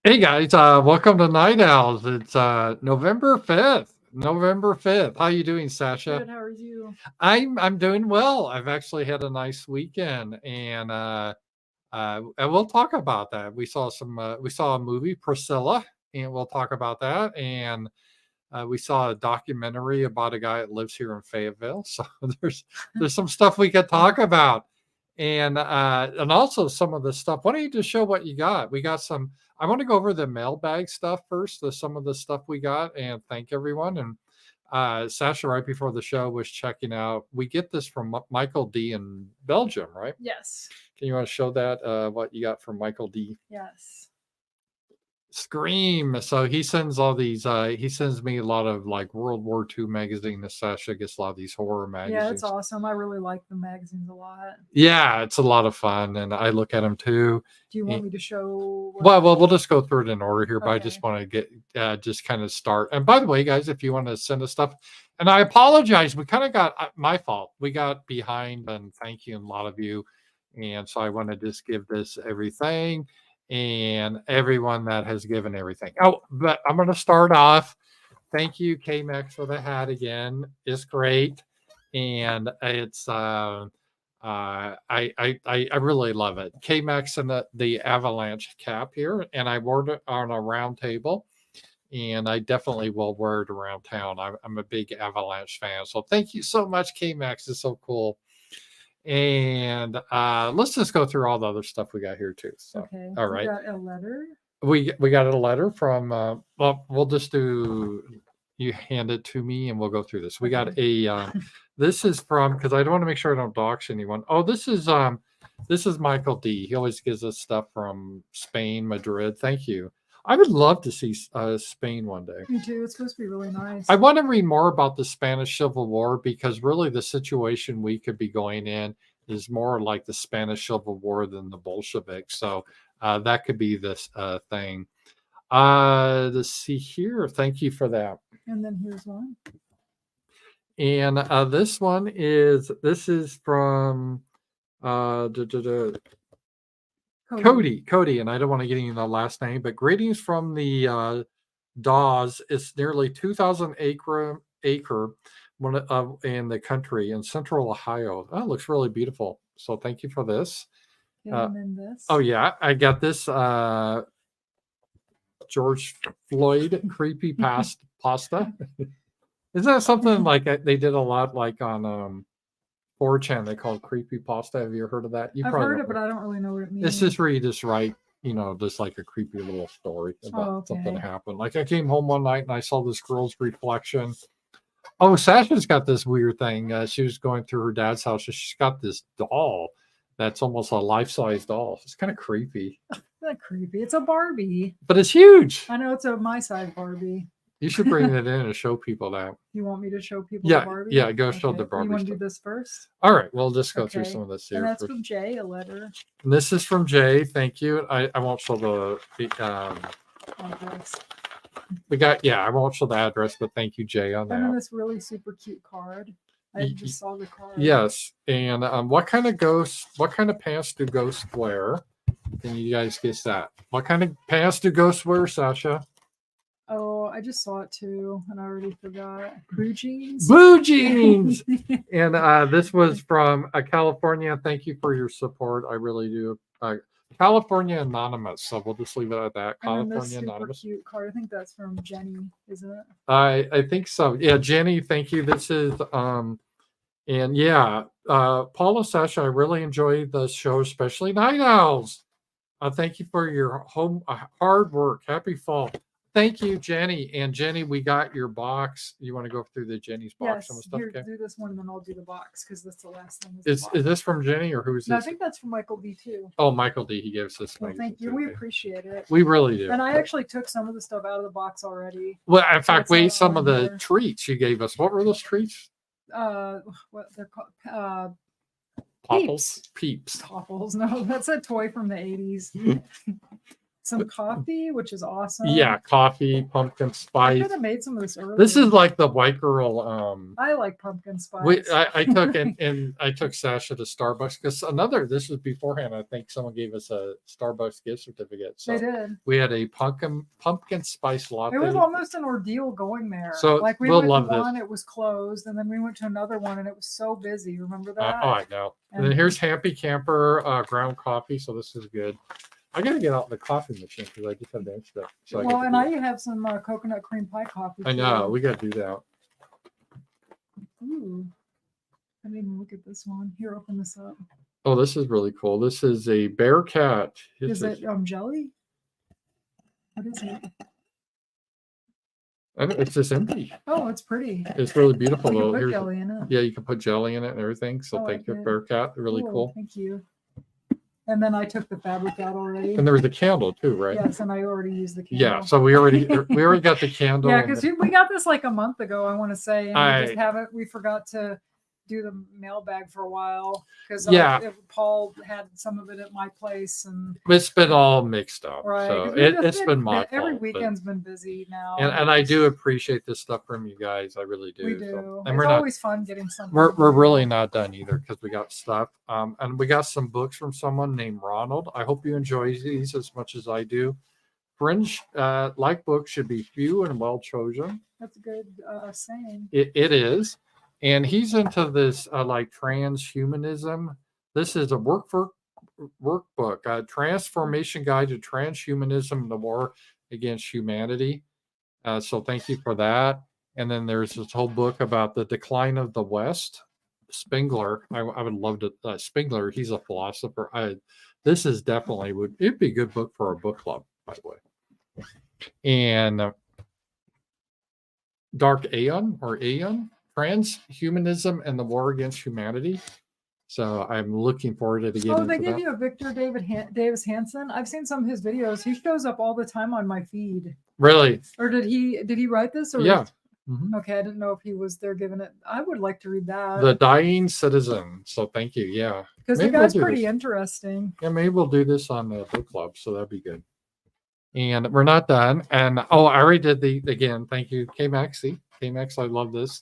Hey guys, welcome to Night Owls. It's November 5th. November 5th. How you doing, Sasha? Good. How are you? I'm doing well. I've actually had a nice weekend and we'll talk about that. We saw a movie, Priscilla, and we'll talk about that. And we saw a documentary about a guy that lives here in Fayetteville. So there's some stuff we could talk about. And also some of the stuff. Why don't you just show what you got? We got some. I want to go over the mailbag stuff first. Some of the stuff we got, and thank everyone. And Sasha, right before the show, was checking out. We get this from Michael D in Belgium, right? Yes. Can you want to show that what you got from Michael D? Yes. Scream. So he sends all these. He sends me a lot of like World War II magazine. Sasha gets a lot of these horror magazines. Yeah, it's awesome. I really like the magazines a lot. Yeah, it's a lot of fun, and I look at them too. Do you want me to show? Well, we'll just go through it in order here, but I just Okay. want to get just kind of start. And by the way, guys, if you want to send us stuff, and I apologize, we kind of got my fault. We got behind, and thank you, a lot of you. And so I want to just give this everything and everyone that has given everything. Oh, but I'm going to start off. Thank you, KMX, for the hat again. It's great, and it's I really love it. KMX and the Avalanche cap here, and I wore it on a round table, and I definitely will wear it around town. I'm a big Avalanche fan, so thank you so much, KMX. It's so cool. And let's just go through all the other stuff we got here too. So, Okay. all right, We got a letter. we got a letter from. Well, we'll just do. You hand it to me, and we'll go through this. We got a. This is from because I don't want to make sure I don't dox anyone. Oh, this is Michael D. He always gives us stuff from Spain, Madrid. Thank you. I would love to see Spain one day. Me too. It's supposed to be really nice. I want to read more about the Spanish Civil War because really the situation we could be going in is more like the Spanish Civil War than the Bolsheviks. So that could be this thing. Let's see here. Thank you for that. And then here's one. And this is from Cody, and I don't want to get into the last name, but greetings from the Dawes. It's nearly 2,000 acre one in the country in central Ohio. Oh, it looks really beautiful. So thank you for this. And then this. Oh yeah, I got this George Floyd creepy pasta. Isn't that something like they did a lot like on 4chan? They called creepy pasta. Have you heard of that? I've heard it, but I don't really know what it means. It's just where you just write, just like a creepy little story about something that happened. Like I came home one night and I saw this girl's reflection. Oh, Sasha's got this weird thing. She was going through her dad's house and she's got this doll that's almost a life-size doll. It's kind of creepy. Not creepy. It's a Barbie. But it's huge. I know it's a my size Barbie. You should bring it in and show people that. You want me to show people the Barbie? Yeah, go show the Barbie. You want to stuff. do this first? All right, we'll just go through some of this here. And that's from Jay, a letter. And this is from Jay. Thank you. I won't show the address. I won't show the address, but thank you, Jay, on that. And then this really super cute card. I just saw the card. Yes. And what kind of pants do ghosts wear? Can you guys guess that? What kind of pants do ghosts wear, Sasha? Oh, I just saw it too, and I already forgot. Blue jeans. Blue jeans. And this was from California. Thank you for your support. I really do. California Anonymous. So we'll just leave it at that. California Anonymous. Cute card. I think that's from Jenny, isn't it? I think so. Yeah, Jenny. Thank you. This is and yeah, Paula, Sasha. I really enjoyed the show, especially Night Owls. Thank you for your hard work. Happy fall. Thank you, Jenny. And Jenny, we got your box. You want to go through the Jenny's box and stuff? Here, do this one, and then I'll do the box because that's the last thing. Is this from Jenny or who is this? No, I think that's from Michael D too. Oh, Michael D. He gave us this. Well, thank you. We appreciate it. We really do. And I actually took some of the stuff out of the box already. Well, in fact, we ate some of the treats you gave us. What were those treats? What they're called? Popples? Peeps. Popples. No, that's a toy from the 80s. some coffee, which is awesome. Yeah, coffee, pumpkin I spice. could have made some of this earlier. This is like the white girl. I like pumpkin spice. I took and I took Sasha to Starbucks because this was beforehand. I think someone gave us a Starbucks gift certificate. So They did. we had a pumpkin spice latte. It was almost an ordeal going there. So like we we'll went love to this. one, it was closed, and then we went to another one, and it was so busy. Remember that? I know. And then here's Happy Camper ground coffee. So this is good. I gotta get out the coffee machine because I just have the extra. So I have some coconut cream pie coffee. I know we gotta do that. Ooh, I didn't even look at this one. Here, open this up. Oh, this is really cool. This is a bear cat. Is it jelly? What is it? It's just empty. Oh, it's pretty. It's really beautiful You though. can put jelly in it. Yeah, you can put jelly in it and everything. So thank you, bear cat. Really cool. Thank you. And then I took the fabric out already. And there was a candle too, right? Yes, and I already used the candle. Yeah, so we already got the candle. Yeah, because we got this like a month ago, I want to say, and we just haven't. We forgot to do the mailbag for a while because Paul had some of it at my place, and it's been all mixed up. Right, so it's been my every fault, weekend's been busy now. And I do appreciate this stuff from you guys. I really do. We do. So, and it's always fun getting something. We're really not done either because we got stuff. And we got some books from someone named Ronald. I hope you enjoy these as much as I do. Fringe like books should be few and well chosen. That's a good saying. It is. And he's into this like transhumanism. This is a workbook, a transformation guide to transhumanism and the war against humanity. So thank you for that. And then there's this whole book about the decline of the West. Spengler, I would love to. Spengler, he's a philosopher. This is definitely it'd be a good book for our book club, by the way. And Dark Aeon or Aeon. Transhumanism and the war against humanity. So I'm looking forward to getting. Oh, they give you a Victor Davis Hanson. I've seen some of his videos. He shows up all the time on my feed. Really? Or did he write this? Or yeah. Okay, I didn't know if he was there giving it. I would like to read that. The Dying Citizen. So thank you. Yeah. Because the guy's pretty interesting. Yeah, maybe we'll do this on the book club. So that'd be good. And we're not done. And I already did again. Thank you, K-Max. K-Max, I love this.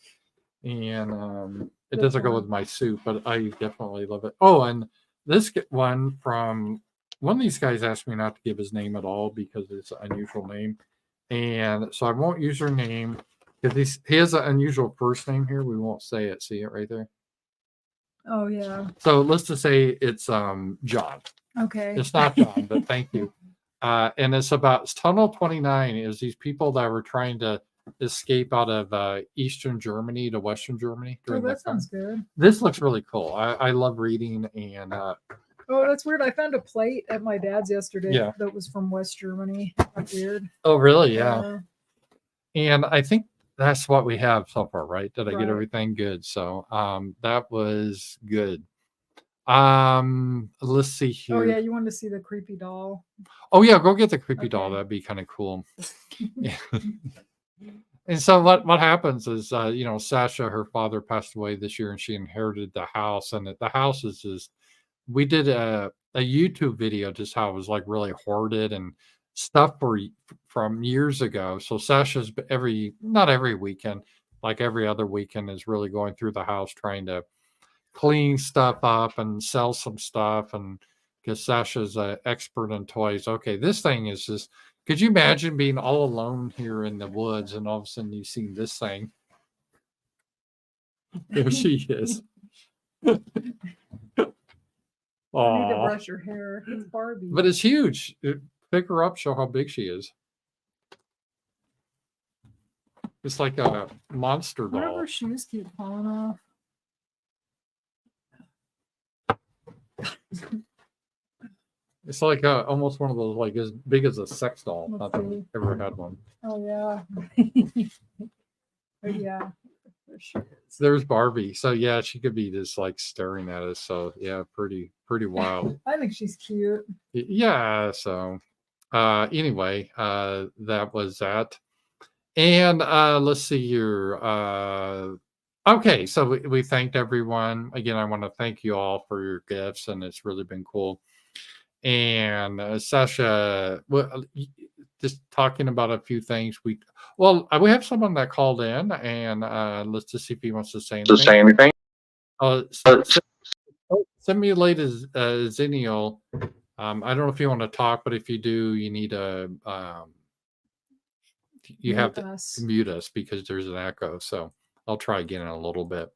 And it doesn't go with my soup, but I definitely love it. Oh, and this one from one of these guys asked me not to give his name at all because it's an unusual name. And so I won't use her name because he has an unusual first name here. We won't say it. See it right there? Oh, yeah. So let's just say it's John. Okay. It's not John, but thank you. And it's about Tunnel 29 is these people that were trying to escape out of Eastern Germany to Western Germany. Oh, that sounds good. This looks really cool. I love reading and oh, that's weird. I found a plate at my dad's yesterday that was from West Germany. That's weird. Oh, really? Yeah. And I think that's what we have so far, right? Did I get everything good? So that was good. Let's see here. Oh yeah, you wanted to see the creepy doll. Oh yeah, go get the creepy doll. That'd be kind of cool. Yeah. And so what happens is, Sasha, her father passed away this year and she inherited the house. And the house is just, we did a YouTube video, just how it was like really hoarded and stuff from years ago. So Sasha's not every weekend, like every other weekend is really going through the house, trying to clean stuff up and sell some stuff. And because Sasha's an expert in toys. Okay, this thing is just, could you imagine being all alone here in the woods and all of a sudden you see this thing? There she is. You need to brush your hair. It's Barbie. But it's huge. Pick her up, show how big she is. It's like a monster doll. One of her shoes keep falling off. It's like almost one of those, like as big as a sex doll. Not that I've ever had one. Oh yeah. But yeah. There she is. There's Barbie. So yeah, she could be just like staring at us. So yeah, pretty wild. I think she's cute. Yeah. So anyway, that was that. And let's see here. Okay, so we thanked everyone. Again, I want to thank you all for your gifts, and it's really been cool. And Sasha, well, just talking about a few things. We have someone that called in, and let's just see if he wants to say anything. Simulated Xennial. I don't know if you want to talk, but if you do, you need to have to mute us because there's an echo. So I'll try again in a little bit.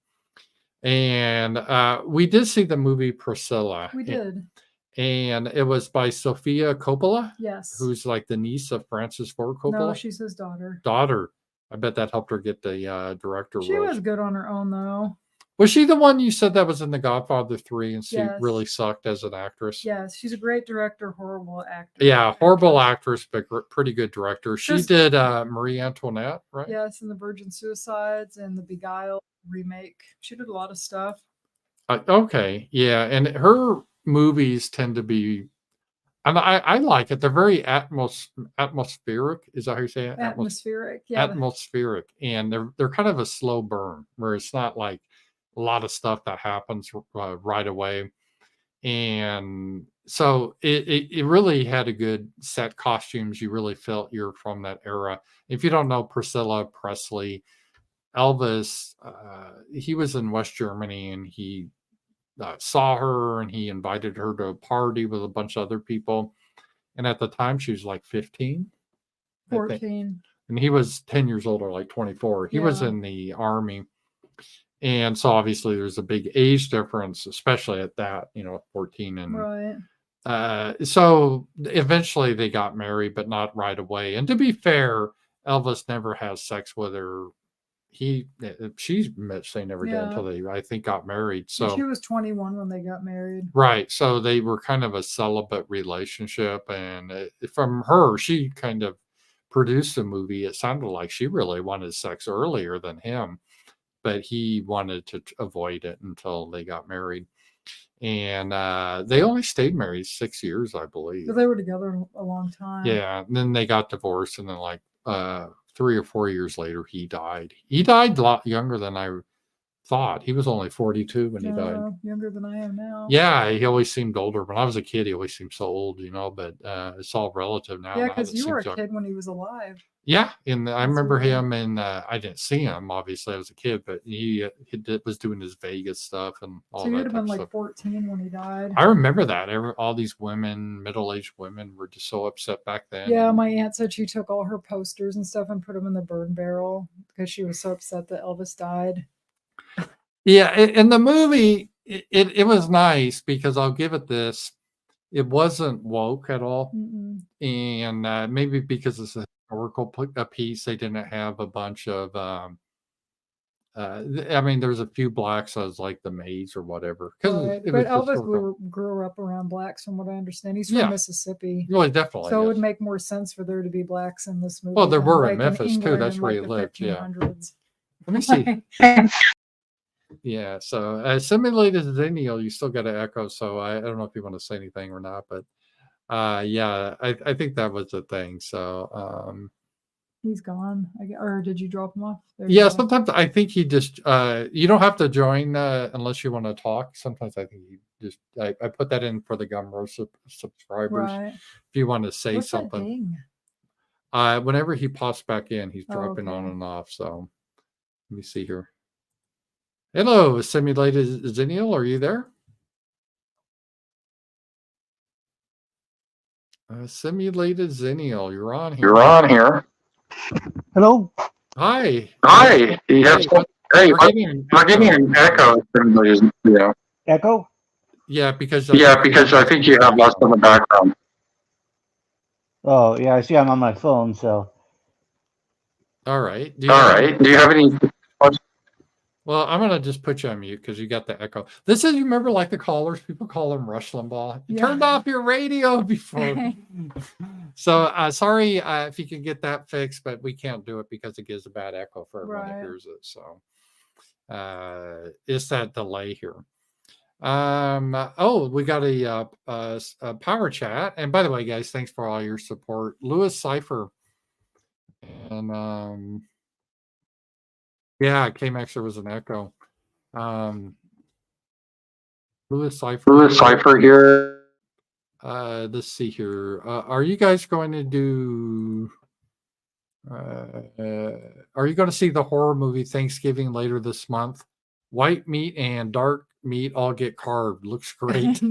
And we did see the movie Priscilla. We did. And it was by Sofia Coppola. Yes. Who's like the niece of Francis Ford Coppola. No, she's his daughter. I bet that helped her get the director She was good on her own, though. Was she the one you said that was in The Godfather 3 and she really sucked as an actress? Yes, she's a great director, horrible actor. Yeah, horrible actress, but pretty good director. She did Marie Antoinette, right? Yes, and The Virgin Suicides and the Beguiled remake. She did a lot of stuff. Okay, yeah, and her movies tend to be, and I like it. They're very atmospheric. Is that how you say it? Atmospheric, yeah. Atmospheric, and they're kind of a slow burn where it's not like a lot of stuff that happens right away. And so it really had a good set costumes. You really felt you're from that era. If you don't know Priscilla Presley, Elvis, he was in West Germany and he saw her and he invited her to a party with a bunch of other people. And at the time she was like 15. 14. And he was 10 years older, like 24. He was in the army. And so obviously there's a big age difference, especially at that, 14. And right. So eventually they got married, but not right away. And to be fair, Elvis never has sex with her. She admits they never did until they, I think, got married. So she was 21 when they got married. Right. So they were kind of a celibate relationship. And from her, she kind of produced a movie. It sounded like she really wanted sex earlier than him, but he wanted to avoid it until they got married. And they only stayed married 6 years, I believe. So they were together a long time. Yeah. And then they got divorced. And then 3 or 4 years later, he died. He died a lot younger than I thought. He was only 42 when he died. Younger than I am now. Yeah, he always seemed older. When I was a kid, he always seemed so old, but it's all relative now. Yeah, because you were a kid when he was alive. Yeah, and I remember him, and I didn't see him, obviously, I was a kid, but he was doing his Vegas stuff and all that. So you'd have been like 14 when he died. I remember that. All these women, middle-aged women, were just so upset back then. Yeah, my aunt said she took all her posters and stuff and put them in the burn barrel because she was so upset that Elvis died. Yeah, in the movie, it was nice because I'll give it this. It wasn't woke at all. Mm-mm. And maybe because it's a historical piece, they didn't have a bunch of, there's a few blacks as like the maids or whatever. Right. But Elvis grew up around blacks from what I understand. He's from Mississippi. Really, definitely. So it would make more sense for there to be blacks in this movie. Well, there were in Memphis too. That's where he lived. Yeah. Let me see. Yeah, so simulated Xennial, you still got to echo, so I don't know if you want to say anything or not, but I think that was the thing. So he's gone, or did you drop him off? Sometimes I think he just you don't have to join unless you want to talk. Sometimes I think he just I put that in for the Gumroad subscribers. Right. If you want to say What's something. Whenever he pops back in, he's dropping on and off. So let me see here. Hello, Simulated Xennial, are you there? Simulated Xennial, you're on here. You're on here. Hello. Hi. Hi. We're getting an echo. Yeah. Echo? Yeah, because I think you have lots in the background. Oh, yeah, I see I'm on my phone, so. All right. Do you have any questions? Well, I'm going to just put you on mute because you got the echo. This is, you remember like the callers, people call them Rush Limbaugh. You turned off your radio before. So sorry if you can get that fixed, but we can't do it because it gives a bad echo for everyone that hears it. So it's that delay here. We got a power chat. And by the way, guys, thanks for all your support. Lewis Cipher. And yeah, K-Max, there was an echo. Lewis Cipher here. Let's see here. Are you guys going to do? Are you going to see the horror movie Thanksgiving later this month? White meat and dark meat all get carved. Looks great.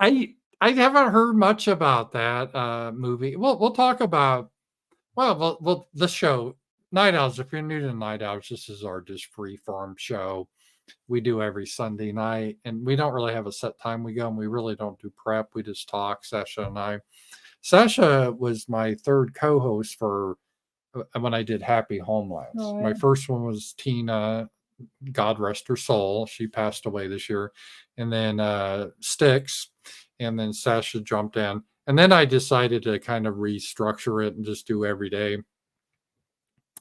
I haven't heard much about that movie. We'll talk about. Well, the show Night Owls. If you're new to Night Owls, this is our just free form show we do every Sunday night, and we don't really have a set time we go, and we really don't do prep. We just talk, Sasha and I. Sasha was my third co-host for when I did Happy Homelands. Oh, yeah. My first one was Tina, God rest her soul. She passed away this year. And then Sticks, and then Sasha jumped in. And then I decided to kind of restructure it and just do every day.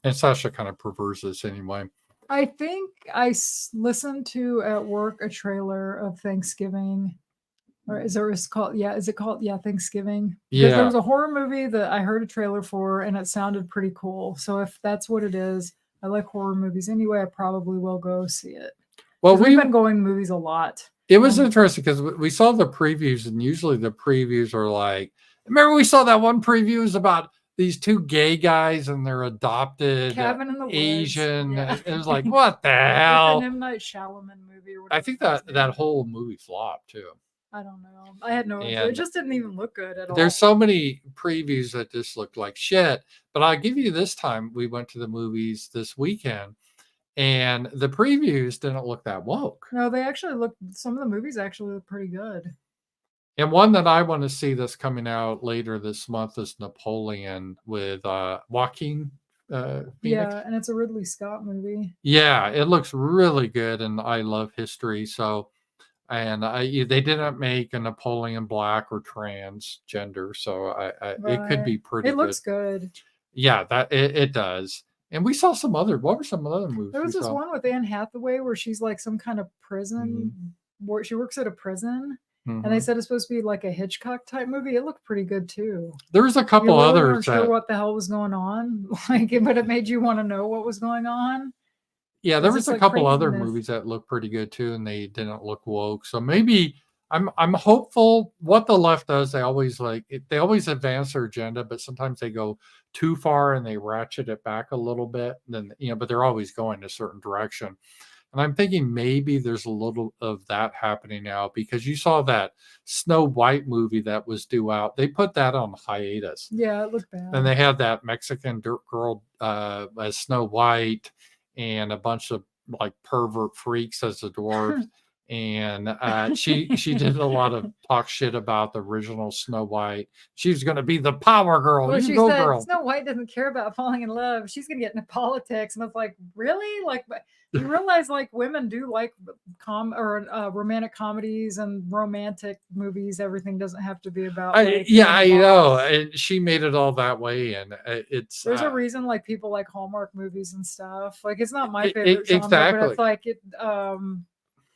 And Sasha kind of prefers this anyway. I think I listened to at work a trailer of Thanksgiving, or is it called Thanksgiving? Yeah, there was a horror movie that I heard a trailer for, and it sounded pretty cool. So if that's what it is, I like horror movies anyway. I probably will go see it. Well, we've been going to movies a lot. It was interesting because we saw the previews, and usually the previews are like, remember we saw that one preview is about these two gay guys and they're adopted Cabin in the Asian. Woods. Yeah. It was like, what the hell? It's an M. Night Shyamalan movie. Or whatever. I think that whole movie flopped too. I don't know. I had no idea. It just didn't even look good at all. There's so many previews that just looked like shit. But I'll give you this time, we went to the movies this weekend, and the previews didn't look that woke. No, they actually some of the movies actually look pretty good. And one that I want to see that's coming out later this month is Napoleon with Joaquin Phoenix. Yeah, and it's a Ridley Scott movie. Yeah, it looks really good, and I love history. So, and they didn't make a Napoleon black or transgender, so it could be pretty. It looks good. Yeah, it does. And we saw some other. What were some other movies? There was this one with Anne Hathaway where she's like some kind of prison. Where she works at a prison. And they said it's supposed to be like a Hitchcock type movie. It looked pretty good too. There was a couple others. Sure what the hell was going on, but it made you want to know what was going on. Yeah, there was a couple other movies that looked pretty good too, and they didn't look woke. So maybe I'm hopeful. What the left does, they always advance their agenda, but sometimes they go too far and they ratchet it back a little bit. Then but they're always going a certain direction. And I'm thinking maybe there's a little of that happening now because you saw that Snow White movie that was due out. They put that on hiatus. Yeah, it looked bad. And they had that Mexican girl as Snow White and a bunch of like pervert freaks as the dwarves. And she did a lot of talk shit about the original Snow White. She's going to be the power girl. Well, she said girl. Snow White doesn't care about falling in love. She's going to get into politics. And it's like, really? Like, you realize like women do like romantic comedies and romantic movies. Everything doesn't have to be about. I know. And she made it all that way. And there's a reason like people like Hallmark movies and stuff. Like it's not my favorite genre, exactly. But it's like it.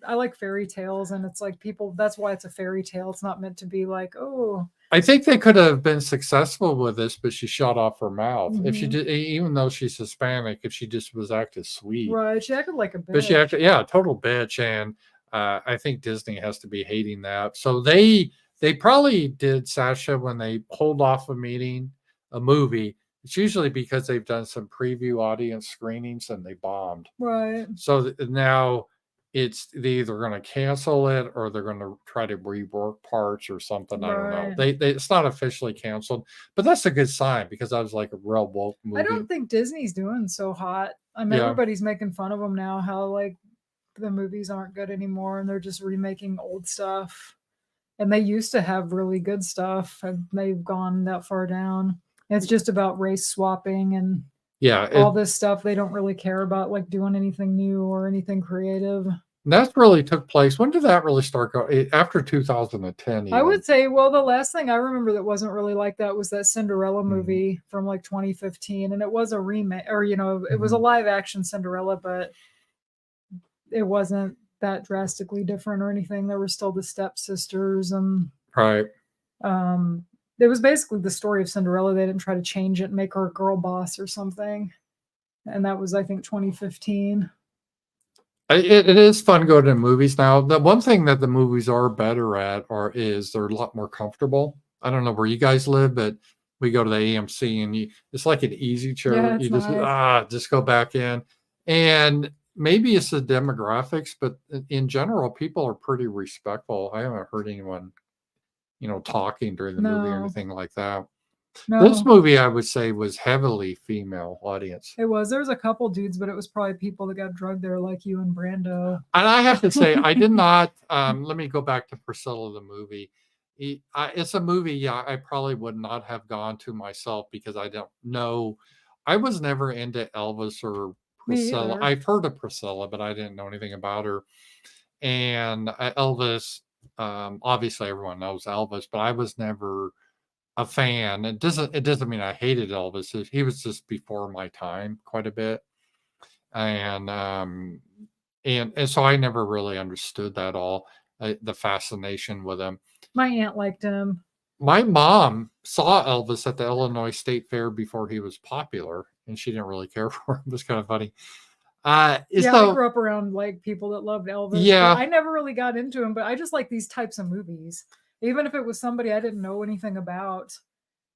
I like fairy tales, and it's like that's why it's a fairy tale. It's not meant to be like, oh. I think they could have been successful with this, but she shut off her mouth. If she did, even though she's Hispanic, if she just was acting sweet. Right. She acted like a bitch. But she acted, a total bitch. And I think Disney has to be hating that. So they probably did, Sasha, when they hold off a movie, it's usually because they've done some preview audience screenings and they bombed. Right. So now it's they either going to cancel it or they're going to try to rework parts or something. Right. I don't know. It's not officially canceled, but that's a good sign because that was like a real woke movie. I don't think Disney's doing so hot. I mean, everybody's making fun of them now, how like the movies aren't good anymore and they're just remaking old stuff. And they used to have really good stuff and they've gone that far down. It's just about race swapping and all this stuff. They don't really care about like doing anything new or anything creative. That really took place. When did that really start going? After 2010. Even. I would say, well, the last thing I remember that wasn't really like that was that Cinderella movie from like 2015. And it was a remake or, it was a live action Cinderella, but it wasn't that drastically different or anything. There were still the stepsisters and right. It was basically the story of Cinderella. They didn't try to change it and make her a girl boss or something. And that was, I think, 2015. It is fun going to movies now. The one thing that the movies are better at is they're a lot more comfortable. I don't know where you guys live, but we go to the AMC and it's like an easy chair. Yeah, You it's nice. just go back in. And maybe it's the demographics, but in general, people are pretty respectful. I haven't heard anyone, talking during the movie or No. anything like that. No. This movie, I would say, was heavily female audience. It was. There was a couple dudes, but it was probably people that got drugged there, like you and Brando. And I have to say, I did not. Let me go back to Priscilla, the movie. It's a movie, yeah, I probably would not have gone to myself because I don't know. I was never into Elvis or Priscilla. I've heard of Priscilla, but I didn't know anything about her. And Elvis, obviously everyone knows Elvis, but I was never a fan. It doesn't mean I hated Elvis. He was just before my time quite a bit. And so I never really understood that all, the fascination with him. My aunt liked him. My mom saw Elvis at the Illinois State Fair before he was popular, and she didn't really care for him. It was kind of funny. I grew up around like people that loved Elvis. Yeah, I never really got into him, but I just like these types of movies. Even if it was somebody I didn't know anything about,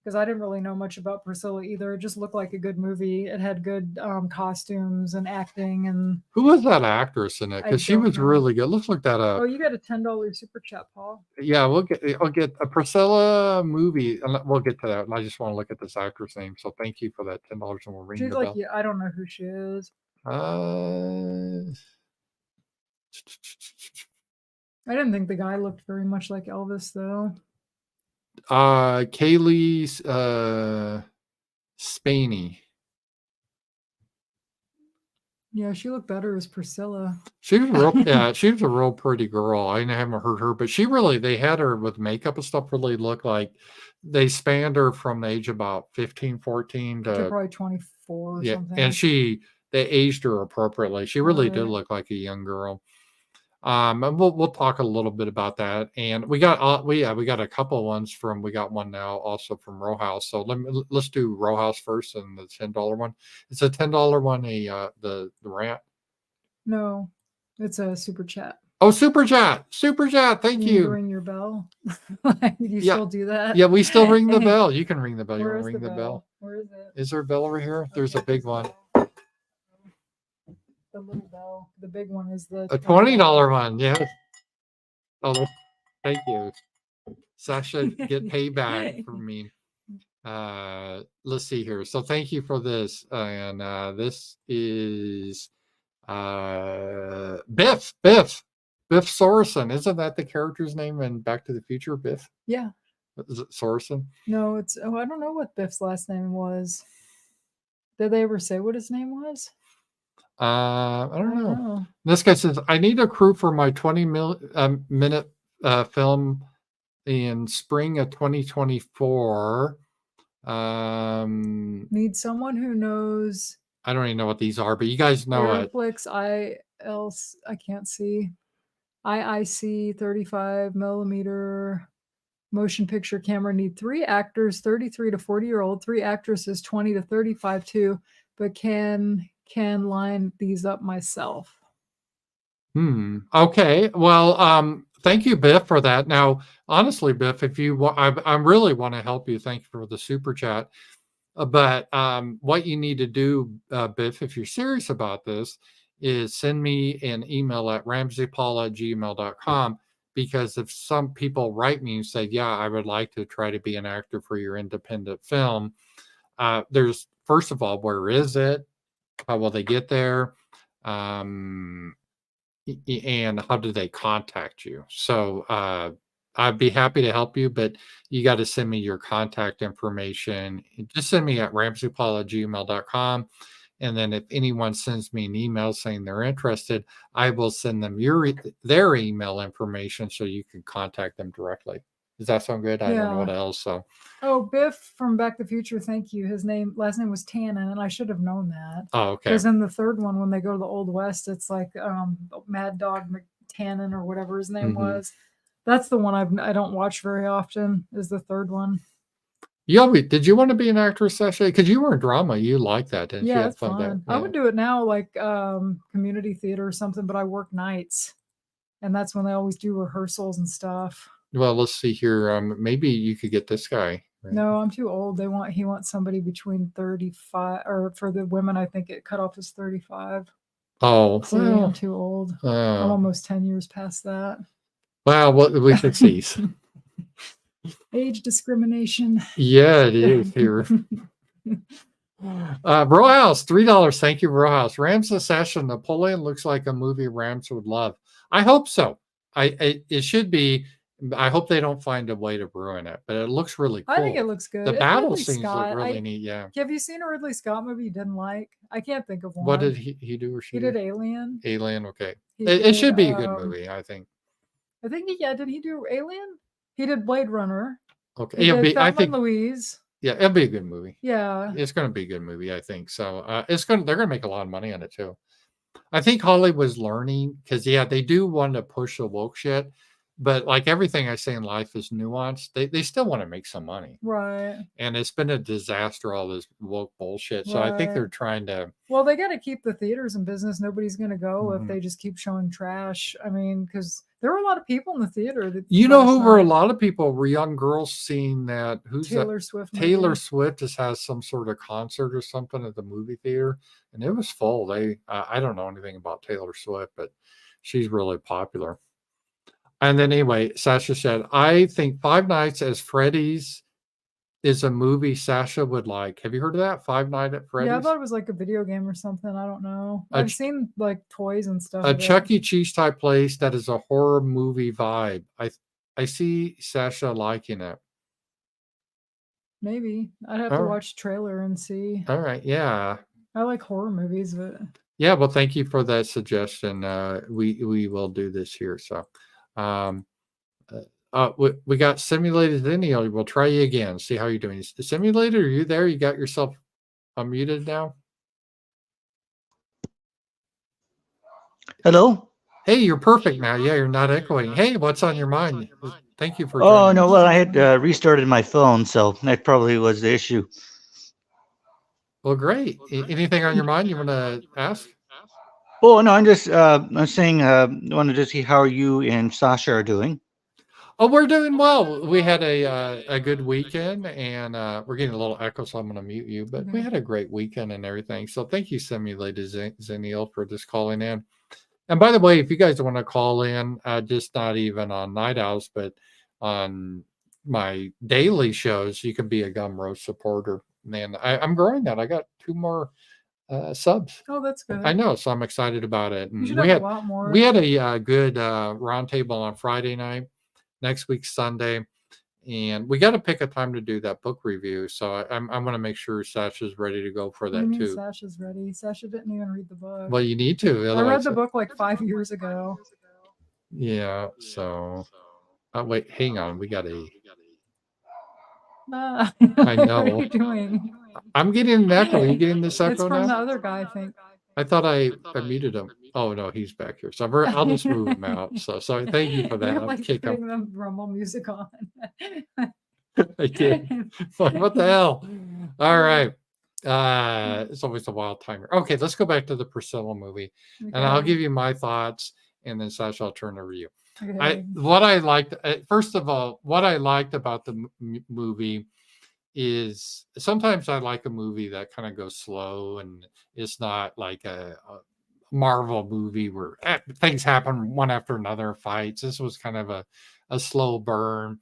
because I didn't really know much about Priscilla either. It just looked like a good movie. It had good costumes and acting. And who was that actress in it? Because she was really good. Let's look that up. Oh, you got a $10 super chat, Paul. Yeah, I'll get a Priscilla movie, and we'll get to that. And I just want to look at this actress name. So thank you for that $10, and we'll ring the bell. Yeah, I don't know who she is. I didn't think the guy looked very much like Elvis, though. Kaylee Spaney. Yeah, she looked better as Priscilla. She was a real pretty girl. I haven't heard her, but they had her with makeup and stuff. Really looked like they spanned her from the age about 15, 14 to probably 24 or something. And they aged her appropriately. She really did look like a young girl. And we'll talk a little bit about that. And we got a couple ones we got one now also from Row House. So let's do Row House first and the $10 one. It's a $10 one, the rant. No, it's a super chat. Oh, super chat. Thank you. You ring your bell. You still do that? Yeah, we still ring the bell. You can ring the bell. You want to ring the bell? Where is it? Is there a bell over here? There's a big one. The little bell. The big one is the $20 one. Yes. Oh, thank you. Sasha, get payback from me. Let's see here. So thank you for this. And this is Biff Sorensen. Isn't that the character's name in Back to the Future? Biff? Yeah. Is it Sorensen? No, I don't know what Biff's last name was. Did they ever say what his name was? I don't know. This guy says, I need a crew for my 20-minute film in spring of 2024. Need someone who knows. I don't even know what these are, but you guys know it. Netflix, I can't see. IIC 35 millimeter motion picture camera. Need 3 actors, 33 to 40-year-old, 3 actresses, 20 to 35 too, but can line these up myself. Okay. Well, thank you, Biff, for that. Now, honestly, Biff, if you want, I really want to help you. Thank you for the super chat. But what you need to do, Biff, if you're serious about this, is send me an email at ramseypaul@gmail.com, because if some people write me and say, yeah, I would like to try to be an actor for your independent film, there's, first of all, where is it? How will they get there? And how do they contact you? So I'd be happy to help you, but you got to send me your contact information. Just send me at ramseypaul@gmail.com. And then if anyone sends me an email saying they're interested, I will send them their email information so you can contact them directly. Does that sound good? I don't know what else. So, Biff from Back to the Future, thank you. His last name was Tannen, and I should have known that. Oh, okay. Because in the third one, when they go to the Old West, it's like Mad Dog McTannen or whatever his name was. That's the one I don't watch very often. Is the third one. Yeah, did you want to be an actress, Sasha? Because you were in drama. You liked that, didn't you? Yeah, You it's had fun there. fun. I would do it now, like community theater or something, but I work nights, and that's when they always do rehearsals and stuff. Well, let's see here. Maybe you could get this guy. Right? No, I'm too old. He wants somebody between 35, or for the women, I think it cut off is 35. Oh, See, I'm too old. I'm almost 10 years past that. Wow, what we can see. Age discrimination. Yeah, it is here. Bro House, $3. Thank you, Bro House. Rams the Session. Napoleon looks like a movie Rams would love. I hope so. It should be. I hope they don't find a way to ruin it, but it looks really cool. I think it looks good. The battle scenes look really neat. Yeah. Have you seen a Ridley Scott movie you didn't like? I can't think of one. What did he do or she? He did Alien. Alien, okay. It should be a good movie, I think. I think did he do Alien? He did Blade Runner. Okay. I think Louise. Yeah, it'll be a good movie. Yeah. It's going to be a good movie, I think. So they're going to make a lot of money on it too. I think Hollywood's learning because they do want to push the woke shit, but like everything I say in life is nuanced. They still want to make some money, right? And it's been a disaster, all this woke bullshit. So I think they're trying to. Well, they got to keep the theaters in business. Nobody's going to go if they just keep showing trash. I mean, because there were a lot of people in the theater. Who were a lot of people were young girls seeing that. Who's Taylor Swift? Taylor Swift has some sort of concert or something at the movie theater, and it was full. I don't know anything about Taylor Swift, but she's really popular. And then anyway, Sasha said, I think Five Nights at Freddy's is a movie Sasha would like. Have you heard of that? Five Nights at Freddy's? Yeah, I thought it was like a video game or something. I don't know. I've seen like toys and stuff. A Chuck E. Cheese type place that is a horror movie vibe. I see Sasha liking it. Maybe. I'd have to watch the trailer and see. All right. Yeah. I like horror movies, but yeah, well, thank you for that suggestion. We will do this here. So we got Simulated Lineal. We'll try you again. See how you're doing. Simulated, are you there? You got yourself unmuted now? Hello? Hey, you're perfect now. Yeah, you're not echoing. Hey, what's on your mind? Thank you for joining. No, well, I had restarted my phone, so that probably was the issue. Well, great. Anything on your mind you want to ask? Oh, no, I'm just I'm saying I wanted to see how you and Sasha are doing. Oh, we're doing well. We had a good weekend, and we're getting a little echo, so I'm going to mute you. But we had a great weekend and everything. So thank you, Simulated Zeniel, for just calling in. And by the way, if you guys want to call in, just not even on Night Owls, but on my daily shows, you can be a Gumroad supporter. And I'm growing that. I got 2 more subs. Oh, that's good. I know, so I'm excited about it. And you should have a lot more. We had a good roundtable on Friday night. Next week, Sunday. And we got to pick a time to do that book review. So I'm going to make sure Sasha's ready to go for that too. Sasha's ready. Sasha didn't even read the book. Well, you need to. I read the book like 5 years ago. Yeah. So, wait, hang on. We got a. I know. What are you doing? I'm getting an echo. Are you getting this echo now? It's from the other guy, I think. I thought I muted him. Oh no, he's back here. So I'll just move him out. So thank you for that. You're like putting the Rumble music on. I did. What the hell? All right. It's always a wild timer. Okay, let's go back to the Priscilla movie, and I'll give you my thoughts, and then Sasha, I'll turn over to you. Okay. What I liked, first of all, what I liked about the movie is sometimes I like a movie that kind of goes slow, and it's not like a Marvel movie where things happen one after another, fights. This was kind of a slow burn.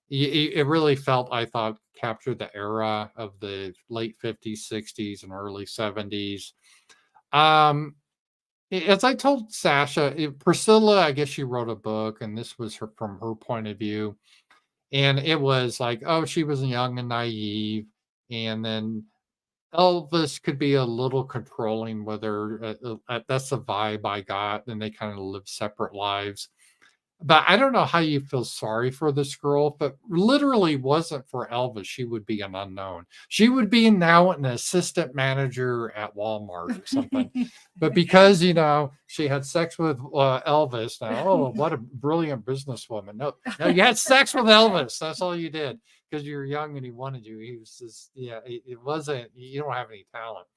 It really felt, I thought, captured the era of the late 50s, 60s, and early 70s. As I told Sasha, Priscilla, I guess she wrote a book, and this was from her point of view. And it was like, oh, she was young and naive. And then Elvis could be a little controlling with her. That's the vibe I got. And they kind of live separate lives. But I don't know how you feel sorry for this girl. If it literally wasn't for Elvis, she would be an unknown. She would be now an assistant manager at Walmart or something. But because, she had sex with Elvis, now, oh, what a brilliant businesswoman. No, you had sex with Elvis. That's all you did because you were young and he wanted you. He was just, it wasn't, you don't have any talent.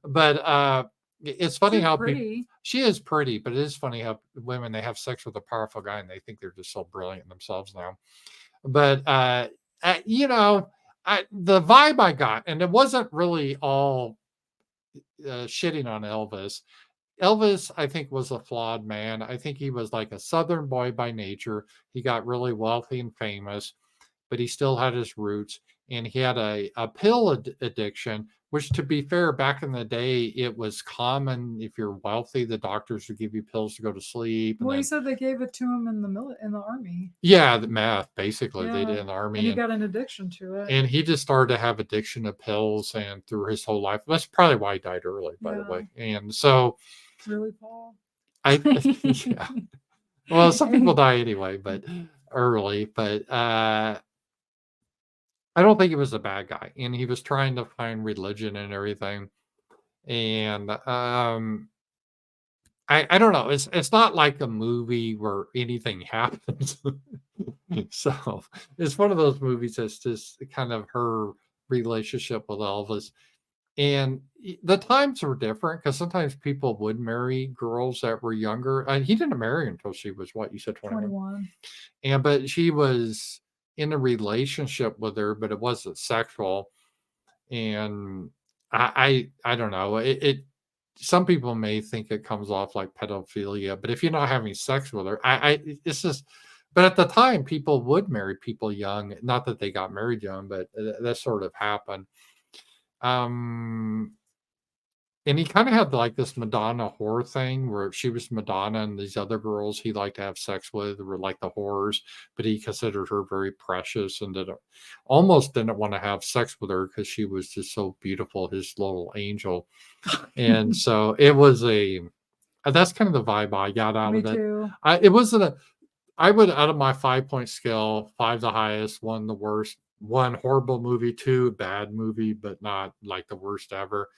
But it's funny how people, she is pretty, but it is funny how women, they have sex with a powerful guy and they think they're just so brilliant themselves now. But the vibe I got, and it wasn't really all shitting on Elvis. Elvis, I think, was a flawed man. I think he was like a Southern boy by nature. He got really wealthy and famous, but he still had his roots, and he had a pill addiction, which, to be fair, back in the day, it was common. If you're wealthy, the doctors would give you pills to go to sleep. Well, he said they gave it to him in the army. Yeah, the meth, basically, they did in the army. And he got an addiction to it. And he just started to have addiction to pills, and through his whole life. That's probably why he died early, by the way. And so... Really, Paul? Yeah. Well, some people die anyway, but early. But I don't think he was a bad guy, and he was trying to find religion and everything. And I don't know. It's not like a movie where anything happens. So it's one of those movies that's just kind of her relationship with Elvis. And the times were different because sometimes people would marry girls that were younger. And he didn't marry her until she was, what, you said 21? But she was in a relationship with her, but it wasn't sexual. And I don't know. Some people may think it comes off like pedophilia, but if you're not having sex with her, it's just. But at the time, people would marry people young. Not that they got married young, but that sort of happened. And he kind of had like this Madonna whore thing where she was Madonna and these other girls he liked to have sex with were like the whores, but he considered her very precious and almost didn't want to have sex with her because she was just so beautiful, his little angel. And so it was that's kind of the vibe I got out of it. Too. It wasn't I would, out of my 5-point scale, 5 the highest, 1 the worst. 1 horrible movie, 2 bad movie, but not like the worst ever.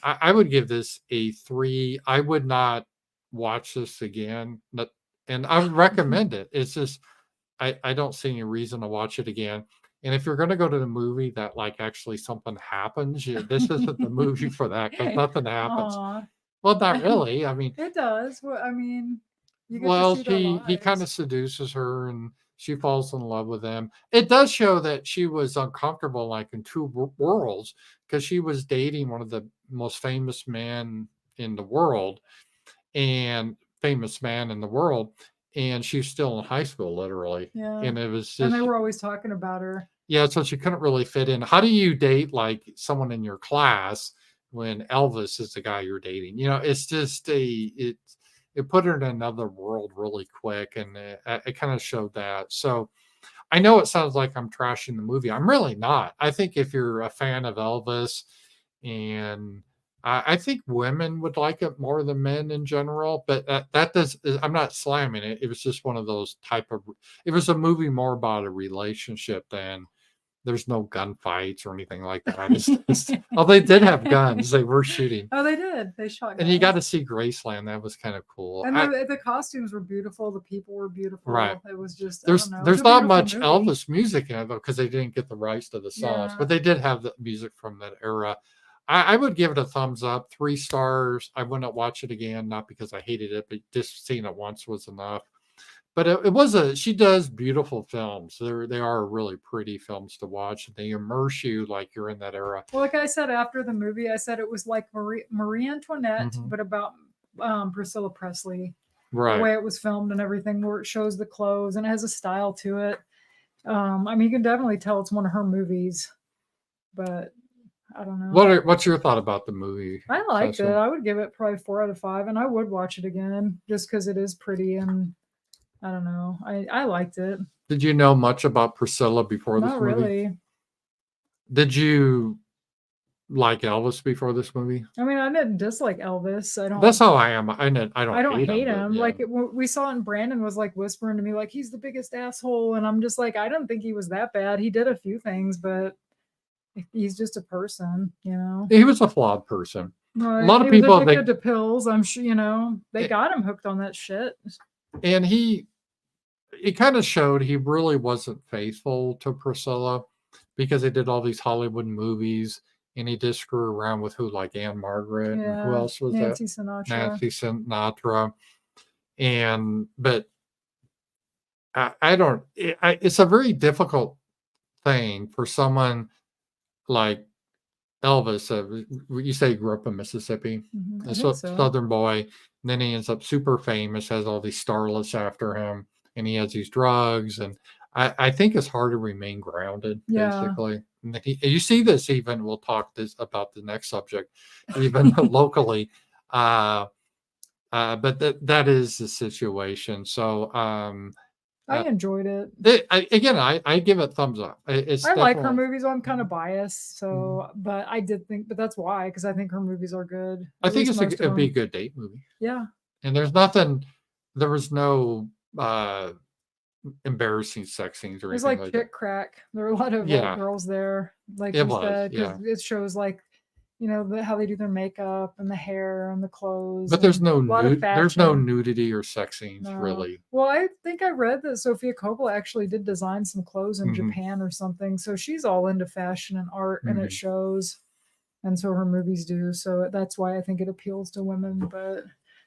I would give this a 3. I would not watch this again, and I would recommend it. It's just I don't see any reason to watch it again. And if you're going to go to the movie that like actually something happens, this isn't the movie for that because nothing happens. Aww. Well, not really. I mean, it does. Well, I mean, you get well, to see he kind of seduces her and she falls in love with him. It does show that she was uncomfortable, like in 2 worlds, because she was dating one of the most famous men in the world, and she's still in high school, literally. Yeah. And it was just, and they were always talking about her. Yeah, so she couldn't really fit in. How do you date like someone in your class when Elvis is the guy you're dating? It's just it put her in another world really quick, and it kind of showed that. So I know it sounds like I'm trashing the movie. I'm really not. I think if you're a fan of Elvis, and I think women would like it more than men in general, but I'm not slamming it. It was just one of those it was a movie more about a relationship than. There's no gunfights or anything like that. They did have guns. They were shooting. Oh, they did. They shot guns. And you got to see Graceland. That was kind of cool. And the costumes were beautiful. The people were beautiful. Right. It was just, there's not much movie. Elvis music in it, though, because they didn't get the rights to the songs. Yeah. But they did have the music from that era. I would give it a thumbs up, 3 stars. I wouldn't watch it again, not because I hated it, but just seeing it once was enough. But she does beautiful films. They are really pretty films to watch. They immerse you like you're in that era. Well, like I said after the movie, I said it was like Marie Antoinette, but about Priscilla Presley. Right. The way it was filmed and everything, where it shows the clothes and it has a style to it. I mean, you can definitely tell it's one of her movies, but I don't know. What's your thought about the movie? I liked it. I would give it probably 4 out of 5, and I would watch it again just because it is pretty and. I don't know. I liked it. Did you know much about Priscilla before this movie? Not really. Did you like Elvis before this movie? I mean, I didn't dislike Elvis. I don't. That's how I am. I don't hate him. Yeah. Like we saw it, and Brandon was like whispering to me, like he's the biggest asshole, and I'm just like, I don't think he was that bad. He did a few things, but he's just a person, you know. He was a flawed person. Right. A lot of he people was addicted to pills. I'm sure, you know, they got him hooked on that shit. And it kind of showed he really wasn't faithful to Priscilla because he did all these Hollywood movies and he did screw around with who, like Anne Margaret, and who else was Nancy that? Sinatra. Nancy Sinatra. But I don't, it's a very difficult thing for someone like Elvis. You say he grew up in Mississippi, a Southern boy. And then he ends up super famous, has all these starlets after him, and he has these drugs. And I think it's hard to remain grounded, basically. And you see this even, we'll talk about the next subject, even locally. But that is the situation. So I enjoyed it. I give it thumbs up. I like her movies. I'm kind of biased, so but I did think, but that's why, because I think her movies are good. I think it'd be a good date movie. Yeah. And there was no embarrassing sex scenes or anything. It was like chick crack. There were a lot of girls there, like you said, because it shows like, you know, how they do their makeup and the hair and the clothes. But there's no nudity or sex scenes, really. Well, I think I read that Sofia Coppola actually did design some clothes in Japan or something. So she's all into fashion and art, and it shows. And so her movies do. So that's why I think it appeals to women. But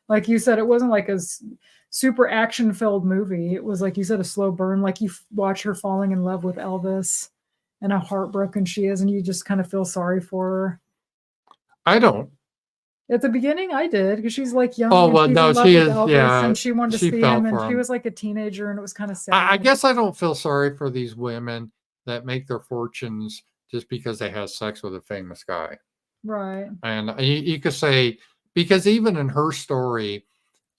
like you said, it wasn't like a super action-filled movie. It was, like you said, a slow burn. Like you watch her falling in love with Elvis and how heartbroken she is, and you just kind of feel sorry for her. I don't. At the beginning, I did, because she's like young. Oh, well, no, she is. Elvis, yeah, and she wanted to see him, and she was like a teenager, and it was kind of sad. I guess I don't feel sorry for these women that make their fortunes just because they have sex with a famous guy, right? And you could say, because even in her story,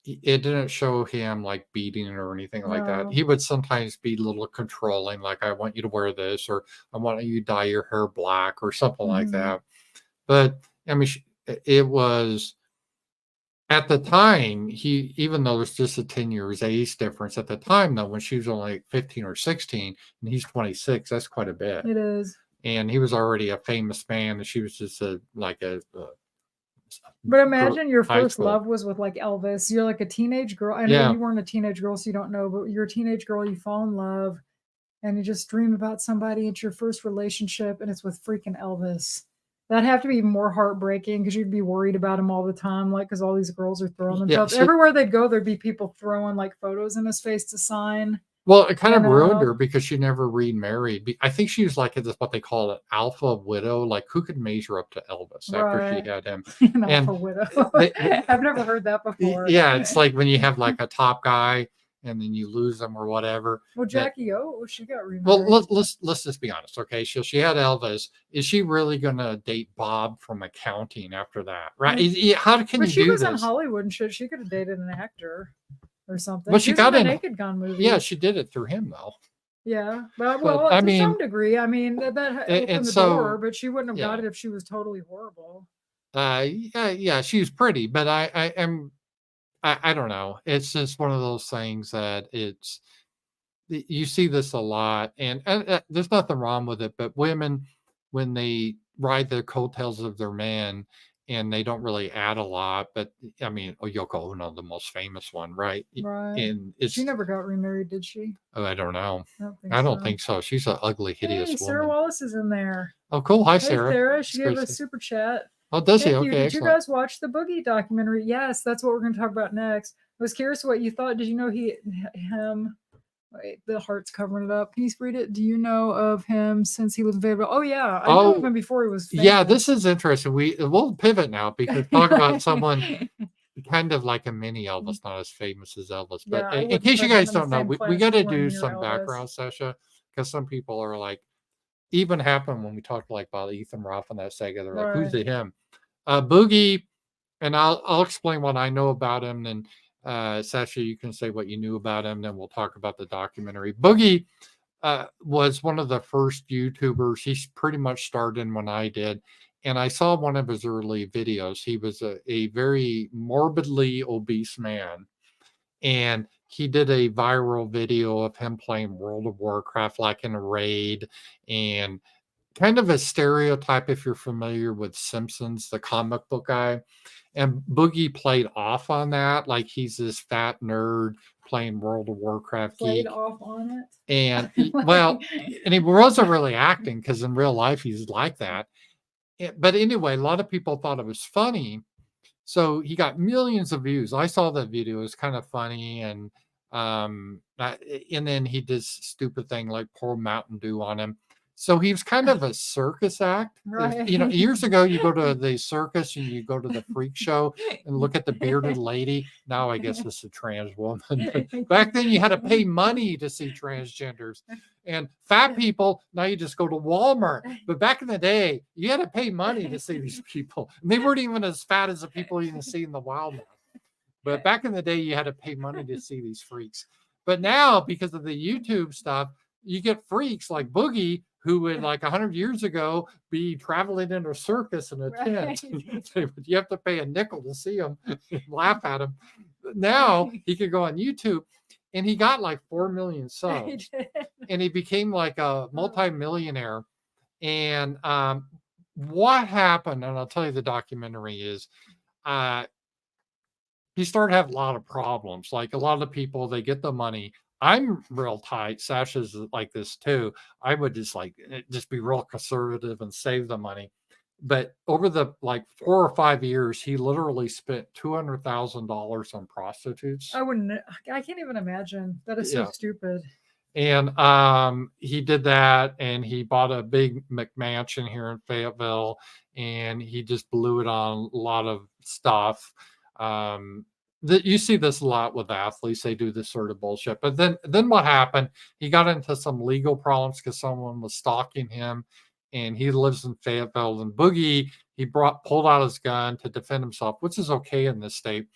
it didn't show him like beating or anything like that. He would sometimes be a little controlling, like, I want you to wear this, or I want you to dye your hair black, or something like that. But I mean, it was at the time, even though there's just a 10 years age difference at the time, though, when she was only 15 or 16 and he's 26, that's quite a bit. It is. And he was already a famous man, and she was just but imagine your first love was with like Elvis. You're like a teenage girl. I know you weren't a teenage girl, so you don't know, but you're a teenage girl, you fall in love, and you just dream about somebody. It's your first relationship, and it's with freaking Elvis. That'd have to be more heartbreaking, because you'd be worried about him all the time, like, because all these girls are throwing themselves. Everywhere they'd go, there'd be people throwing like photos in his face to sign. Well, it kind of ruined her, because she never remarried. I think she was like what they call an alpha widow. Like, who could measure up to Elvis after she had him? An alpha widow. I've never heard that before. Yeah, it's like when you have like a top guy and then you lose them or whatever. Well, Jackie O, she got remarried. Well, let's just be honest, okay? She had Elvis. Is she really gonna date Bob from accounting after that? Right? How can you do this? But she was in Hollywood and shit. She could have dated an actor or something. But she got in the Naked Gun movie. Yeah, she did it through him though. Yeah, but I mean, to some degree, I mean that opened the door, but she wouldn't have got it if she was totally horrible. Yeah, she's pretty, but I don't know. It's just one of those things that you see this a lot, and there's nothing wrong with it. But women, when they ride the coattails of their man, and they don't really add a lot, but I mean, Yoko Ono, the most famous one, right? Right. And she never got remarried, did she? Oh, I don't know. I don't think so. She's an ugly, hideous woman. Sarah Wallace is in there. Oh, cool. Hi, Sarah. Sarah. She gave us a super chat. Oh, does he? Okay, Did you guys watch the Boogie documentary? Yes, that's what we're going to talk about next. I was curious what you thought. Did you know him? Wait, the heart's covering it up. Can you read it? Do you know of him since he was in Fayetteville? Oh yeah, I knew him before he was famous. Yeah, this is interesting. We'll pivot now, because talk about someone kind of like a mini Elvis, not as famous as Elvis. But in case you guys don't know, we got to do some background, Sasha, because some people are like, even happened when we talked like about Ethan Roth and that Sega. They're like, who's him? Boogie, and I'll explain what I know about him, and Sasha, you can say what you knew about him, then we'll talk about the documentary. Boogie was one of the first YouTubers. He's pretty much started when I did. And I saw one of his early videos. He was a very morbidly obese man. And he did a viral video of him playing World of Warcraft, like in a raid, and kind of a stereotype if you're familiar with Simpsons, the comic book guy. And Boogie played off on that, like he's this fat nerd playing World of Warcraft Played geek. off on it. And and he wasn't really acting because in real life he's like that. But anyway, a lot of people thought it was funny. So he got millions of views. I saw that video. It was kind of funny. And then he did stupid thing like pour Mountain Dew on him. So he was kind of a circus act. Right. You know, years ago, you go to the circus and you go to the freak show and look at the bearded lady. Now I guess it's a trans woman. But back then you had to pay money to see transgenders. And fat people, now you just go to Walmart. But back in the day, you had to pay money to see these people. And they weren't even as fat as the people you can see in the wild. But back in the day, you had to pay money to see these freaks. But now, because of the YouTube stuff, you get freaks like Boogie, who would like 100 years ago be traveling in a circus in a tent. You have to pay a nickel to see him, laugh at him. Now he could go on YouTube, and he got like 4 million subs, and he became like a multi-millionaire. And what happened, and I'll tell you the documentary is, he started having a lot of problems. Like a lot of people, they get the money. I'm real tight. Sasha's like this too. I would just be real conservative and save the money. But over the like 4 or 5 years, he literally spent $200,000 on prostitutes. I can't even imagine. That is so stupid. And he did that, and he bought a big McMansion here in Fayetteville, and he just blew it on a lot of stuff. You see this a lot with athletes. They do this sort of bullshit. But then what happened? He got into some legal problems because someone was stalking him, and he lives in Fayetteville. And Boogie, he pulled out his gun to defend himself, which is okay in this state.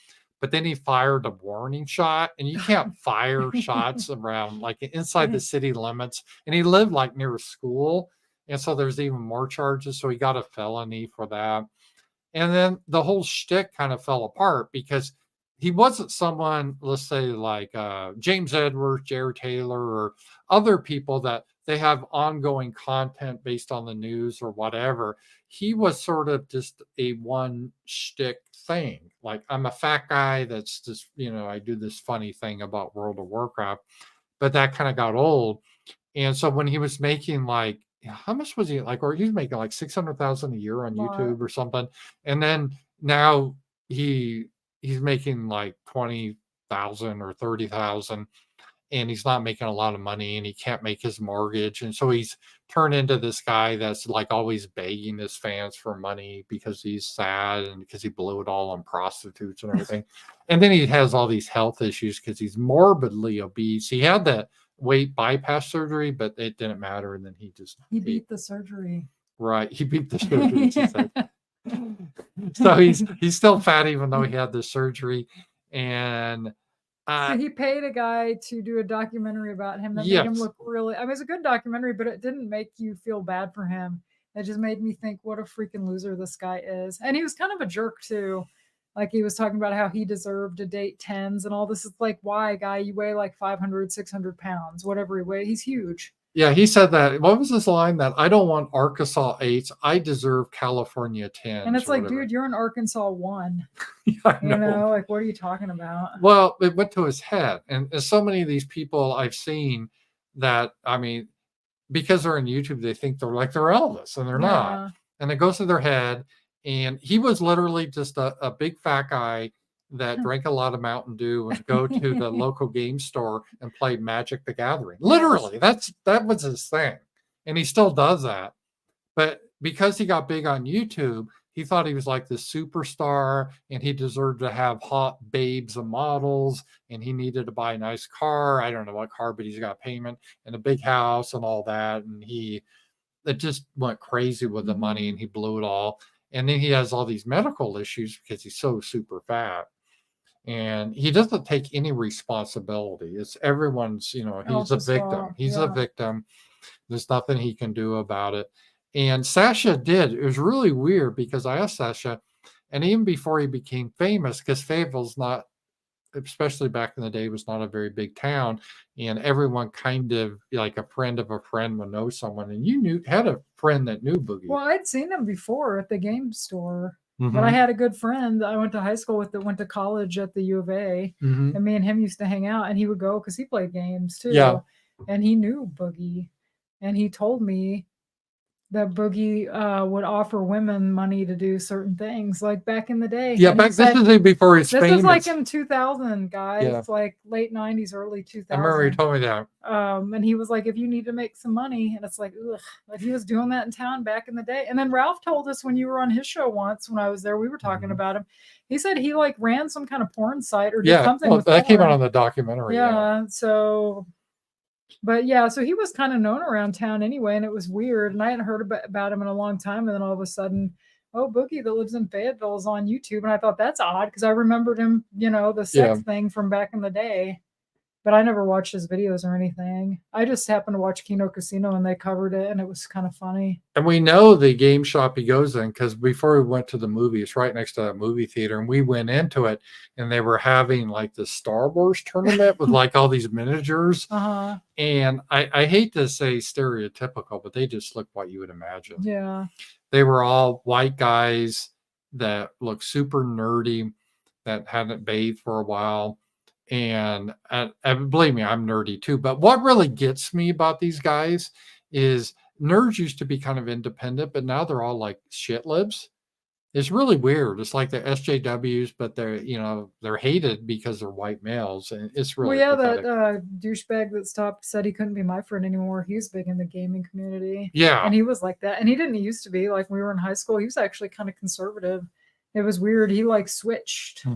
But then he fired a warning shot, and you can't fire shots around like inside the city limits. And he lived like near a school, and so there's even more charges. So he got a felony for that. And then the whole shtick kind of fell apart because he wasn't someone, let's say, like James Edwards, Jared Taylor, or other people that they have ongoing content based on the news or whatever. He was sort of just a one shtick thing. Like, I'm a fat guy that's just, I do this funny thing about World of Warcraft, but that kind of got old. And so when he was making like, how much was he like, or he was making like 600,000 a year on YouTube or something. And then now he's making like 20,000 or 30,000, and he's not making a lot of money, and he can't make his mortgage. And so he's turned into this guy that's like always begging his fans for money because he's sad and because he blew it all on prostitutes and everything. And then he has all these health issues because he's morbidly obese. He had that weight bypass surgery, but it didn't matter. And then he beat the surgery. Right. He beat the surgery. So he's still fat even though he had the surgery. And so he paid a guy to do a documentary about him that made him look really, I mean, it's a good documentary, but it didn't make you feel bad for him. It just made me think what a freaking loser this guy is. And he was kind of a jerk too. Like, he was talking about how he deserved to date tens and all this. Is like, why, guy? You weigh like 500, 600 pounds, whatever he weighs. He's huge. Yeah, he said that. What was his line? That I don't want Arkansas 8s. I deserve California 10s. And it's like, dude, you're in Arkansas 1. Yeah, you know, like, what are you talking about? Well, it went to his head. And so many of these people I've seen that, I mean, because they're on YouTube, they think they're like they're Elvis, and they're not. And it goes to their head. And he was literally just a big fat guy that drank a lot of Mountain Dew and go to the local game store and play Magic the Gathering. Literally, that was his thing. And he still does that. But because he got big on YouTube, he thought he was like this superstar, and he deserved to have hot babes and models, and he needed to buy a nice car. I don't know what car, but he's got payment and a big house and all that. And it just went crazy with the money, and he blew it all. And then he has all these medical issues because he's so super fat. and he doesn't take any responsibility. It's everyone's, he's a victim. He's a victim. There's nothing he can do about it. And Sasha did. It was really weird because I asked Sasha, and even before he became famous, because Fayetteville's not, especially back in the day, was not a very big town, and everyone kind of like a friend of a friend would know someone, and you had a friend that knew Boogie. Well, I'd seen him before at the game store, but I had a good friend that I went to high school with that went to college at the U of A, and me and him used to hang out, and he would go because he played games too, and he knew Boogie, and he told me that Boogie would offer women money to do certain things, like back in the day. Yeah, back this is before he's famous. This is like in 2000, guys. Yeah. It's like late 90s, early 2000s. I remember he told me that. And he was like, if you need to make some money, and it's like, ugh, like he was doing that in town back in the day. And then Ralph told us when you were on his show once, when I was there, we were talking about him. He said he like ran some kind of porn site or did something. Well, that came out on the documentary. Yeah. So. But yeah, so he was kind of known around town anyway, and it was weird. And I hadn't heard about him in a long time. And then all of a sudden, Boogie that lives in Fayetteville is on YouTube. And I thought that's odd because I remembered him, the sex thing from back in the day. But I never watched his videos or anything. I just happened to watch Kino Casino and they covered it, and it was kind of funny. And we know the game shop he goes in because before we went to the movie, it's right next to that movie theater, and we went into it, and they were having like the Star Wars tournament with like all these miniatures. And I hate to say stereotypical, but they just look what you would imagine. Yeah. They were all white guys that looked super nerdy, that hadn't bathed for a while. And believe me, I'm nerdy too. But what really gets me about these guys is nerds used to be kind of independent, but now they're all like shit libs. It's really weird. It's like the SJWs, but they're hated because they're white males, and it's really pathetic. That douchebag that said he couldn't be my friend anymore. He's big in the gaming community. Yeah, and he was like that, and he didn't used to be. Like when we were in high school, he was actually kind of conservative. It was weird. He like switched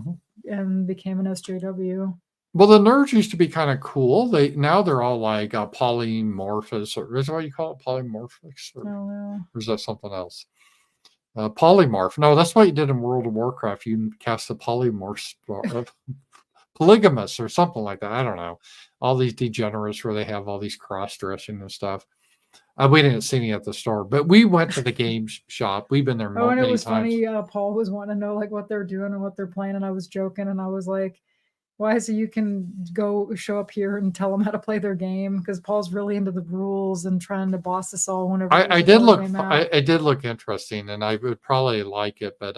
and became an SJW. Well, the nerds used to be kind of cool. Now they're all like polymorphous, or is that what you call it? Polymorphics? Or is that something else? Polymorph. No, that's what you did in World of Warcraft. You cast the polymorphs, polygamous or something like that. I don't know. All these degenerates where they have all these cross-dressing and stuff. We didn't see any at the store, but we went to the game shop. We've been there many times. And it was funny. Paul was wanting to know like what they're doing and what they're playing, and I was joking, and I was like, why is it you can go show up here and tell them how to play their game? Because Paul's really into the rules and trying to boss us all whenever I did look interesting, and I would probably like it, but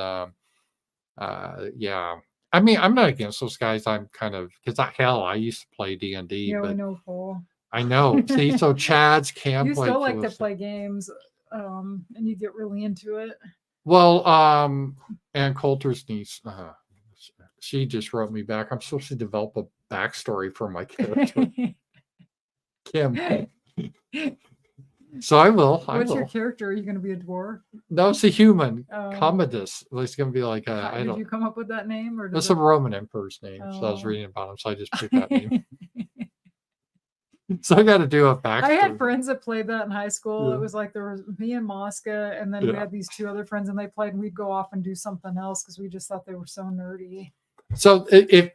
yeah. I mean, I'm not against those guys. I'm kind of because I used to play D&D. Yeah, I know, Paul. I know. See, so Chad's can't you play. You still like to play games, and you get really into it. Well, and Coulter's niece. She just wrote me back. I'm supposed to develop a backstory for my character, Kim. So I will. What's your character? Are you going to be a dwarf? No, it's a human. Commodus. It's going to be like did you come up with that name, or that's a Roman emperor's name? So I was reading about him, so I just picked that name. So I got to do a backstory. I had friends that played that in high school. Yeah. It was like there was me and Mosca, and then we had these two other friends, and they played, and we'd go off and do something else because we just thought they were so nerdy. So if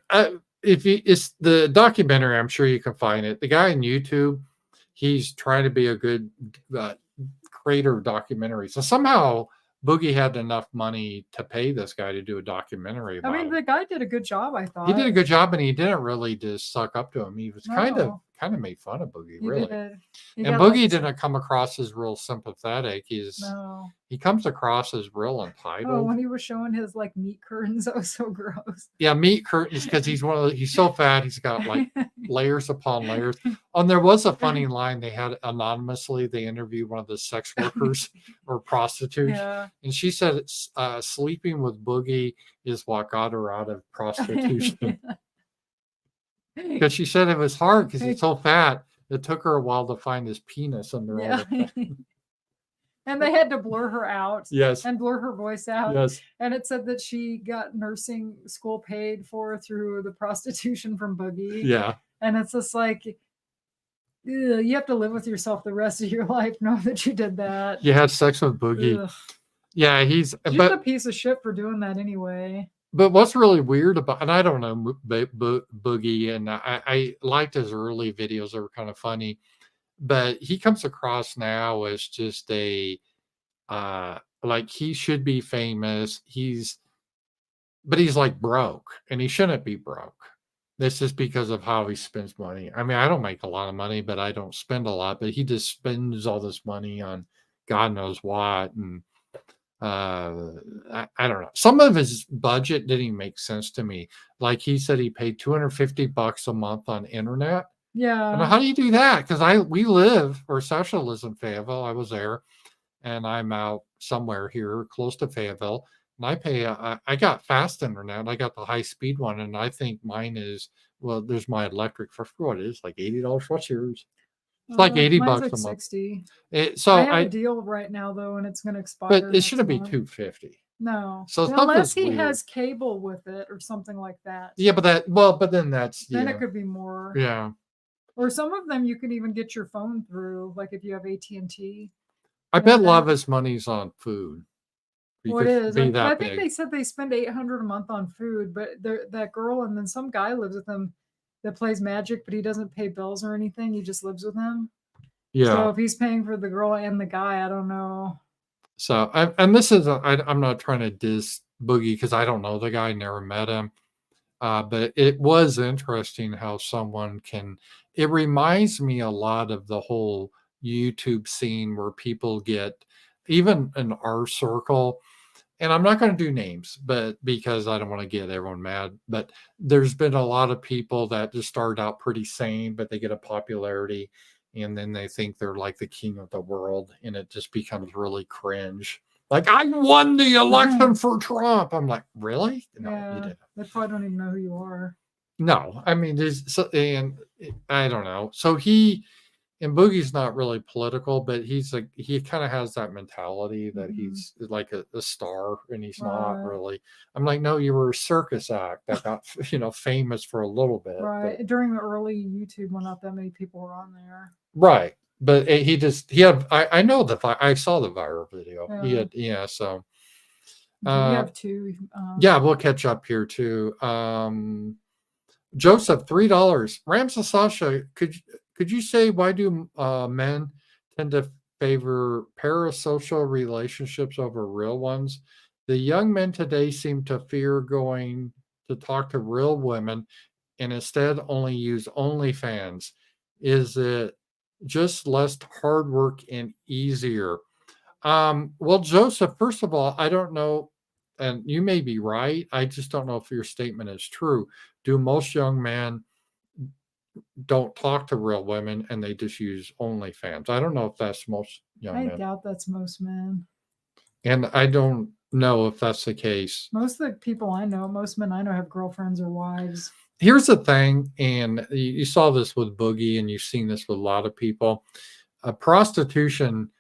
it's the documentary, I'm sure you can find it. The guy on YouTube, he's trying to be a good creator of documentaries. So somehow Boogie had enough money to pay this guy to do a documentary about him. The guy did a good job, I thought. He did a good job, and he didn't really just suck up to him. He was kind of made fun of Boogie, really. And Boogie didn't come across as real sympathetic. He comes across as real entitled. Oh, when he was showing his like meat curtains, that was so gross. Yeah, meat curtains, because he's so fat, he's got like layers upon layers. And there was a funny line they had anonymously. They interviewed one of the sex workers or prostitutes, and she said sleeping with Boogie is what got her out of prostitution. Because she said it was hard because he's so fat. It took her a while to find his penis under all the And they had to blur her out. Yes. And blur her voice out. Yes. And it said that she got nursing school paid for through the prostitution from Boogie. Yeah. And it's just like, you have to live with yourself the rest of your life, know that you did that. You had sex with Boogie. Ugh. Yeah, he's a piece of shit for doing that anyway. But what's really weird about, and I don't know Boogie, and I liked his early videos; they were kind of funny. But he comes across now as just like he should be famous. But he's like broke, and he shouldn't be broke. This is because of how he spends money. I mean, I don't make a lot of money, but I don't spend a lot. But he just spends all this money on God knows what, and I don't know. Some of his budget didn't even make sense to me. Like he said, he paid $250 a month on internet. And how Yeah. do you do that? Because we live, or Sasha lives in Fayetteville. I was there, and I'm out somewhere here close to Fayetteville. And I got fast internet. I got the high speed one, and I think mine is, well, there's my electric for what it is, like $80. What's yours? It's like 80 Mine's bucks like a month. 60. So I have a deal right now though, and it's going to expire. But it next shouldn't be month. 250. No. So unless he weird. has cable with it or something like that. Yeah, but then that's then it could be more. Yeah. Or some of them you can even get your phone through, like if you have AT&T. I bet a lot of his money's on food. Well, it is. I think they said they spend $800 a month on food, but that girl and then some guy lives with them that plays Magic, but he doesn't pay bills or anything. He just lives with him. Yeah. So if he's paying for the girl and the guy, I don't know. So, and this is, I'm not trying to diss Boogie because I don't know the guy, never met him. But it was interesting how someone it reminds me a lot of the whole YouTube scene where people get, even in our circle, and I'm not going to do names, but because I don't want to get everyone mad, but there's been a lot of people that just started out pretty sane, but they get a popularity and then they think they're like the king of the world, and it just becomes really cringe. Like, I won the election for Trump. I'm like, really? No, you didn't. They probably don't even know who you are. No, I mean, and I don't know. So and Boogie's not really political, but he kind of has that mentality that he's like a star, and he's not really. I'm like, no, you were a circus act that got famous for a little bit. Right. But during the early YouTube, when not that many people were on there. Right. But he had. I know I saw the viral video. So. We have two. Yeah, we'll catch up here too. Joseph, $3. Ramsey, Sasha, could you say, why do men tend to favor parasocial relationships over real ones? The young men today seem to fear going to talk to real women and instead only use OnlyFans. Is it just less hard work and easier? Well, Joseph, first of all, I don't know, and you may be right. I just don't know if your statement is true. Do most young men don't talk to real women and they just use OnlyFans? I don't know if that's most young men. I doubt that's most men. And I don't know if that's the case. Most of the people I know, most men I know, have girlfriends or wives. Here's the thing, and you saw this with Boogie, and you've seen this with a lot of people. Prostitution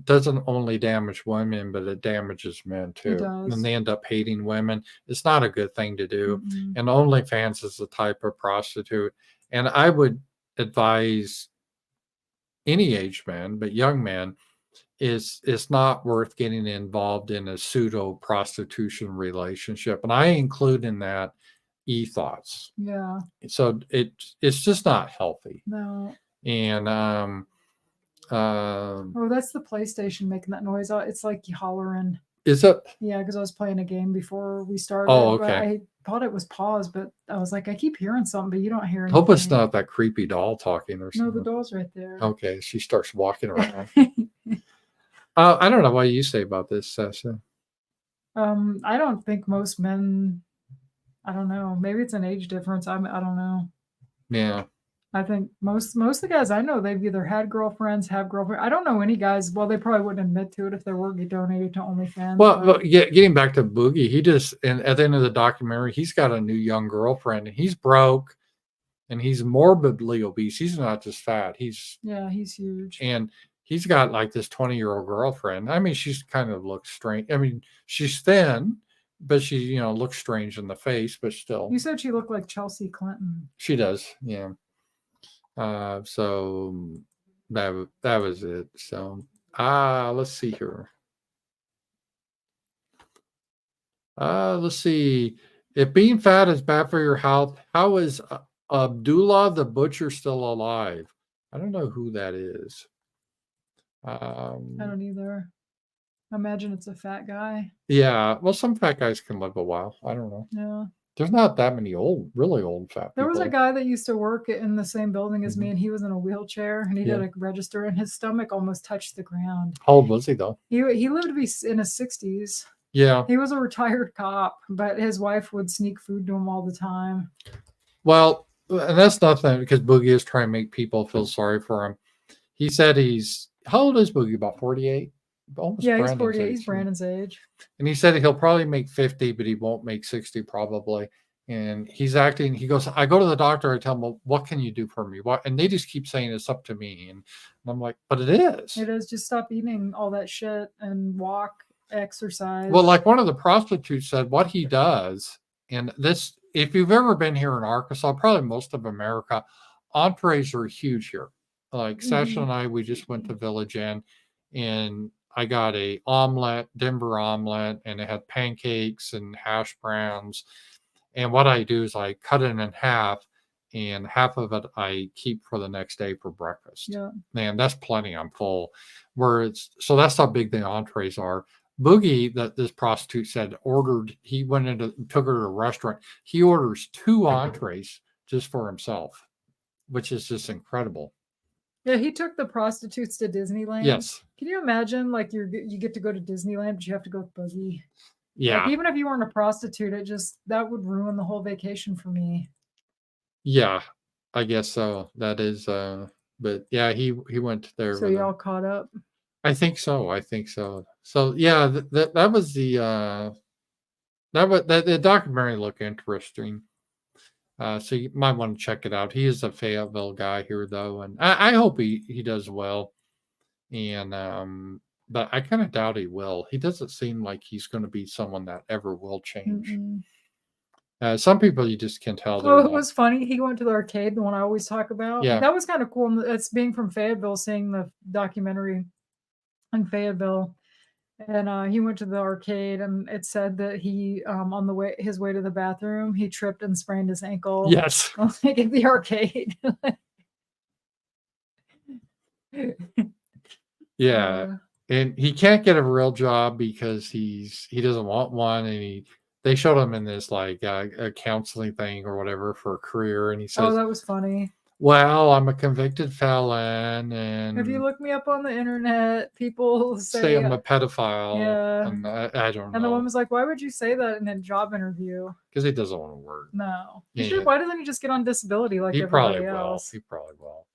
doesn't only damage women, but it damages men too. And they end up hating women. It's not a good thing to do. Mm-hmm. And OnlyFans is the type of prostitute. And I would advise any age man, but young men, it's not worth getting involved in a pseudo prostitution relationship. And I include in that e-thoughts. Yeah. So it's just not healthy. No. And that's the PlayStation making that noise. It's like you hollering. Is it? Yeah, because I was playing a game before we started. Oh, okay. I thought it was paused, but I was like, I keep hearing something, but you don't hear anything. Hope it's not that creepy doll talking or something. No, the doll's right there. Okay, she starts walking around. I don't know what you say about this, Sasha. I don't think most men. I don't know. Maybe it's an age difference. I don't know. Yeah. I think most of the guys I know, they've either had girlfriends, have girlfriends. I don't know any guys. Well, they probably wouldn't admit to it if they were donated to OnlyFans. Well, getting back to Boogie, and at the end of the documentary, he's got a new young girlfriend, and he's broke, and he's morbidly obese. He's not just fat. He's huge. And he's got like this 20-year-old girlfriend. I mean, she's kind of looks strange. I mean, she's thin, but she, looks strange in the face, but still. You said she looked like Chelsea Clinton. She does, yeah. So that was it. So let's see here. Let's see. If being fat is bad for your health, how is Abdullah the Butcher still alive? I don't know who that is. I don't either. I imagine it's a fat guy. Yeah. Well, some fat guys can live a while. I don't know. Yeah. There's not that many really old fat people. There was a guy that used to work in the same building as me, and he was in a wheelchair, and he did a register, and his stomach almost touched the ground. How old was he, though? He lived to be in his 60s. Yeah. He was a retired cop, but his wife would sneak food to him all the time. Well, and that's nothing because Boogie is trying to make people feel sorry for him. He said how old is Boogie? About 48? Almost yeah, he's 48. He's Brandon's age. And he said he'll probably make 50, but he won't make 60 probably. And he's acting, he goes, I go to the doctor, I tell him, well, what can you do for me? What? And they just keep saying it's up to me. And I'm like, but it is. It is. Just stop eating all that shit and walk, exercise. Well, like one of the prostitutes said, what he does, and this, if you've ever been here in Arkansas, probably most of America, entrees are huge here. Like Sasha and I, we just went to Village Inn, and I got a omelet, Denver omelet, and it had pancakes and hash browns. And what I do is I cut it in half, and half of it I keep for the next day for breakfast. Yeah. Man, that's plenty. I'm full. So that's how big the entrees are. Boogie, that this prostitute said, he took her to a restaurant. He orders 2 entrees just for himself, which is just incredible. Yeah, he took the prostitutes to Disneyland. Yes. Can you imagine, like, you get to go to Disneyland, but you have to go with Boogie? Yeah. Like, even if you weren't a prostitute, that would ruin the whole vacation for me. Yeah, I guess so. That is, but yeah, he went there. So y'all caught up? I think so. So yeah, that was the documentary looked interesting. So you might want to check it out. He is a Fayetteville guy here, though, and I hope he does well. And but I kind of doubt he will. He doesn't seem like he's going to be someone that ever will change. Some people you just can tell. Oh, it was funny. He went to the arcade, the one I always talk about. Yeah, that was kind of cool. It's being from Fayetteville, seeing the documentary in Fayetteville. And he went to the arcade, and it said that he, on his way to the bathroom, he tripped and sprained his ankle. Yes. Like at the arcade. Yeah. And he can't get a real job because he doesn't want one. And they showed him in this like a counseling thing or whatever for a career. And he says, oh, that was funny. Well, I'm a convicted felon, and if you look me up on the internet, people say I'm a pedophile. Yeah, and I don't know. And the woman's like, "Why would you say that in a job interview?" Because he doesn't want to work. No, why doesn't he just get on disability like everybody else? He probably will.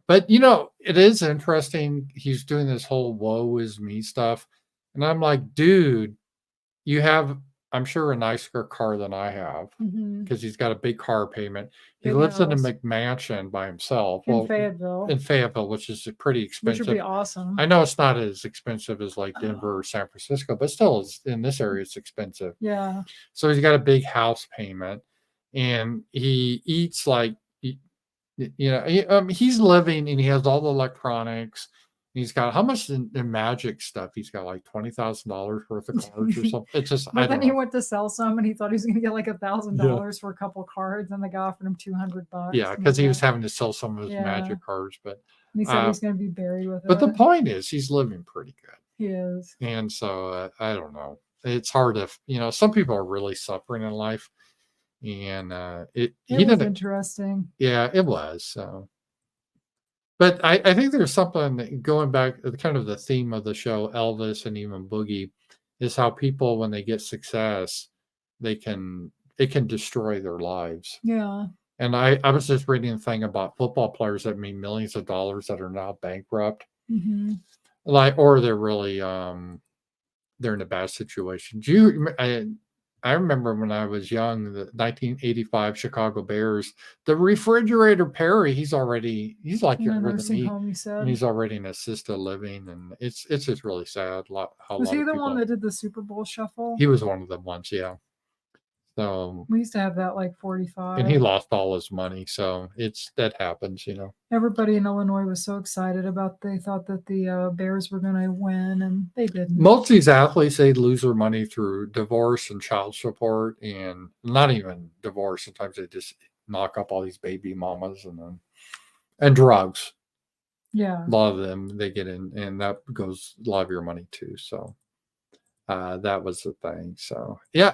But it is interesting. He's doing this whole "woe is me" stuff, and I'm like, dude, you have, I'm sure, a nicer car than I have because he's got a big car payment. He lives in a McMansion by himself in Fayetteville, which is pretty expensive. Which would be awesome. I know it's not as expensive as like Denver or San Francisco, but still, in this area, it's expensive. Yeah. So he's got a big house payment, and he eats like, he's living, and he has all the electronics. He's got how much in magic stuff? He's got like $20,000 worth of cards or something. It's just. But then he went to sell some, and he thought he was going to get like $1,000 for a couple cards, and the guy offered him $200. Yeah, because he was having to sell some of his magic cards, but and he said he's going to be buried with it. But the point is, he's living pretty good. He is, and so I don't know. It's hard to, some people are really suffering in life, and it was interesting. Yeah, it was. So. But I think there's something going back, kind of the theme of the show, Elvis and even Boogie, is how people, when they get success, it can destroy their lives. Yeah. And I was just reading a thing about football players that made millions of dollars that are now bankrupt, or they're really they're in a bad situation. I remember when I was young, the 1985 Chicago Bears, the refrigerator Perry, he's like younger than me. Home, you said. And he's already in assisted living, and it's just really sad. Was he the one that did the Super Bowl shuffle? He was one of the ones, yeah. So we used to have that like 45. and he lost all his money. So that happens, Everybody in Illinois was so excited they thought that the Bears were going to win, and they didn't. Most of these athletes, they lose their money through divorce and child support, and not even divorce. Sometimes they just knock up all these baby mamas and drugs. Yeah. A lot of them, they get in, and that goes a lot of your money too. So that was the thing. So yeah,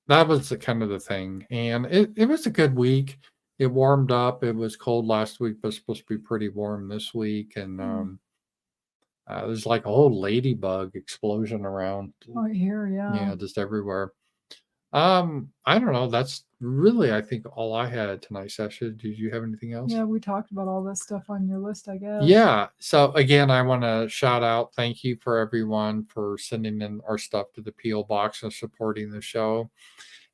that was the kind of the thing. And it was a good week. It warmed up. It was cold last week, but it's supposed to be pretty warm this week. And there's like a whole ladybug explosion around. Oh, here, yeah. Yeah, just everywhere. I don't know. That's really, I think, all I had tonight, Sasha. Did you have anything else? Yeah, we talked about all this stuff on your list, I guess. Yeah. So again, I want to shout out, thank you for everyone for sending in our stuff to the P.O. Box and supporting the show.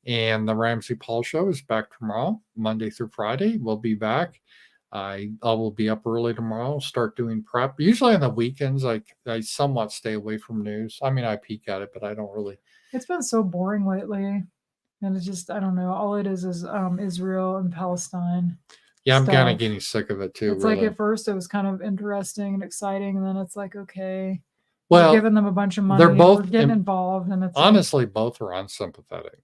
And the Ramsey Paul Show is back tomorrow, Monday through Friday. We'll be back. I will be up early tomorrow, start doing prep. Usually on the weekends, I somewhat stay away from news. I mean, I peek at it, but I don't really. It's been so boring lately. And it's just, I don't know. All it is Israel and Palestine. Yeah, I'm kind of getting sick of it too. It's really. Like at first it was kind of interesting and exciting, and then it's like, okay, well, we're giving them a bunch of money. They're both we're getting involved, and it's honestly both are unsympathetic.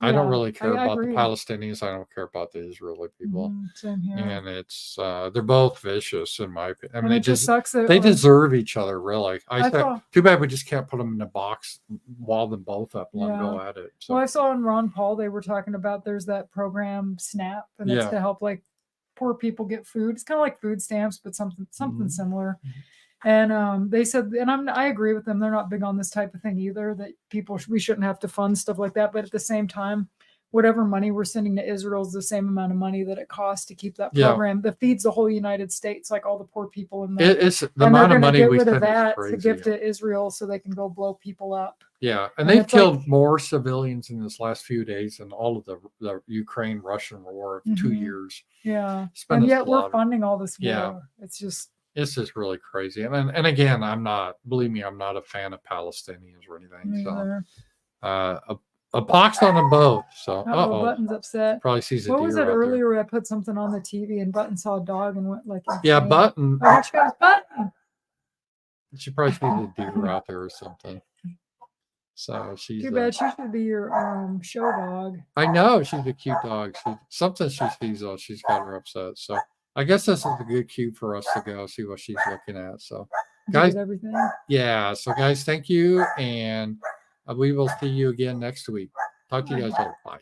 Yeah, I don't really care about agree. the Palestinians. I don't care about the Israeli people. Same here. And it's they're both vicious in my opinion. I mean, it just sucks that they deserve each other, really. I thought, too bad we just can't put them in a box, wall them both up, and let them go at it. So. Well, I saw on Ron Paul they were talking about there's that program SNAP, and it's to help like poor people get food. It's kind of like food stamps, but something similar. And they said, and I agree with them. They're not big on this type of thing either. That we shouldn't have to fund stuff like that. But at the same time, whatever money we're sending to Israel is the same amount of money that it costs to keep that program that feeds the whole United States, like all the poor people in there. It's the amount of money we spend to give to Israel so they can go blow people up. Yeah, and they've killed more civilians in this last few days than all of the Ukraine-Russian war of 2 years. Yeah, and yet we're funding all this war. Yeah. It's just really crazy. And again, believe me, I'm not a fan of Palestinians or anything. So a pox on them both. So Button's upset. Probably sees a What deer was it earlier where I put something on the TV and Button saw a dog and went like yeah, Button. Oh, she goes, Button. She probably sees a deer out there or something. So she's too bad. She should be your show dog. I know, she's a cute dog. Something she sees though, she's got her upset. So I guess this is a good cue for us to go see what she's looking at. So guys, everything. Yeah. So guys, thank you. And we will see you again next week. Talk to you guys later. Bye.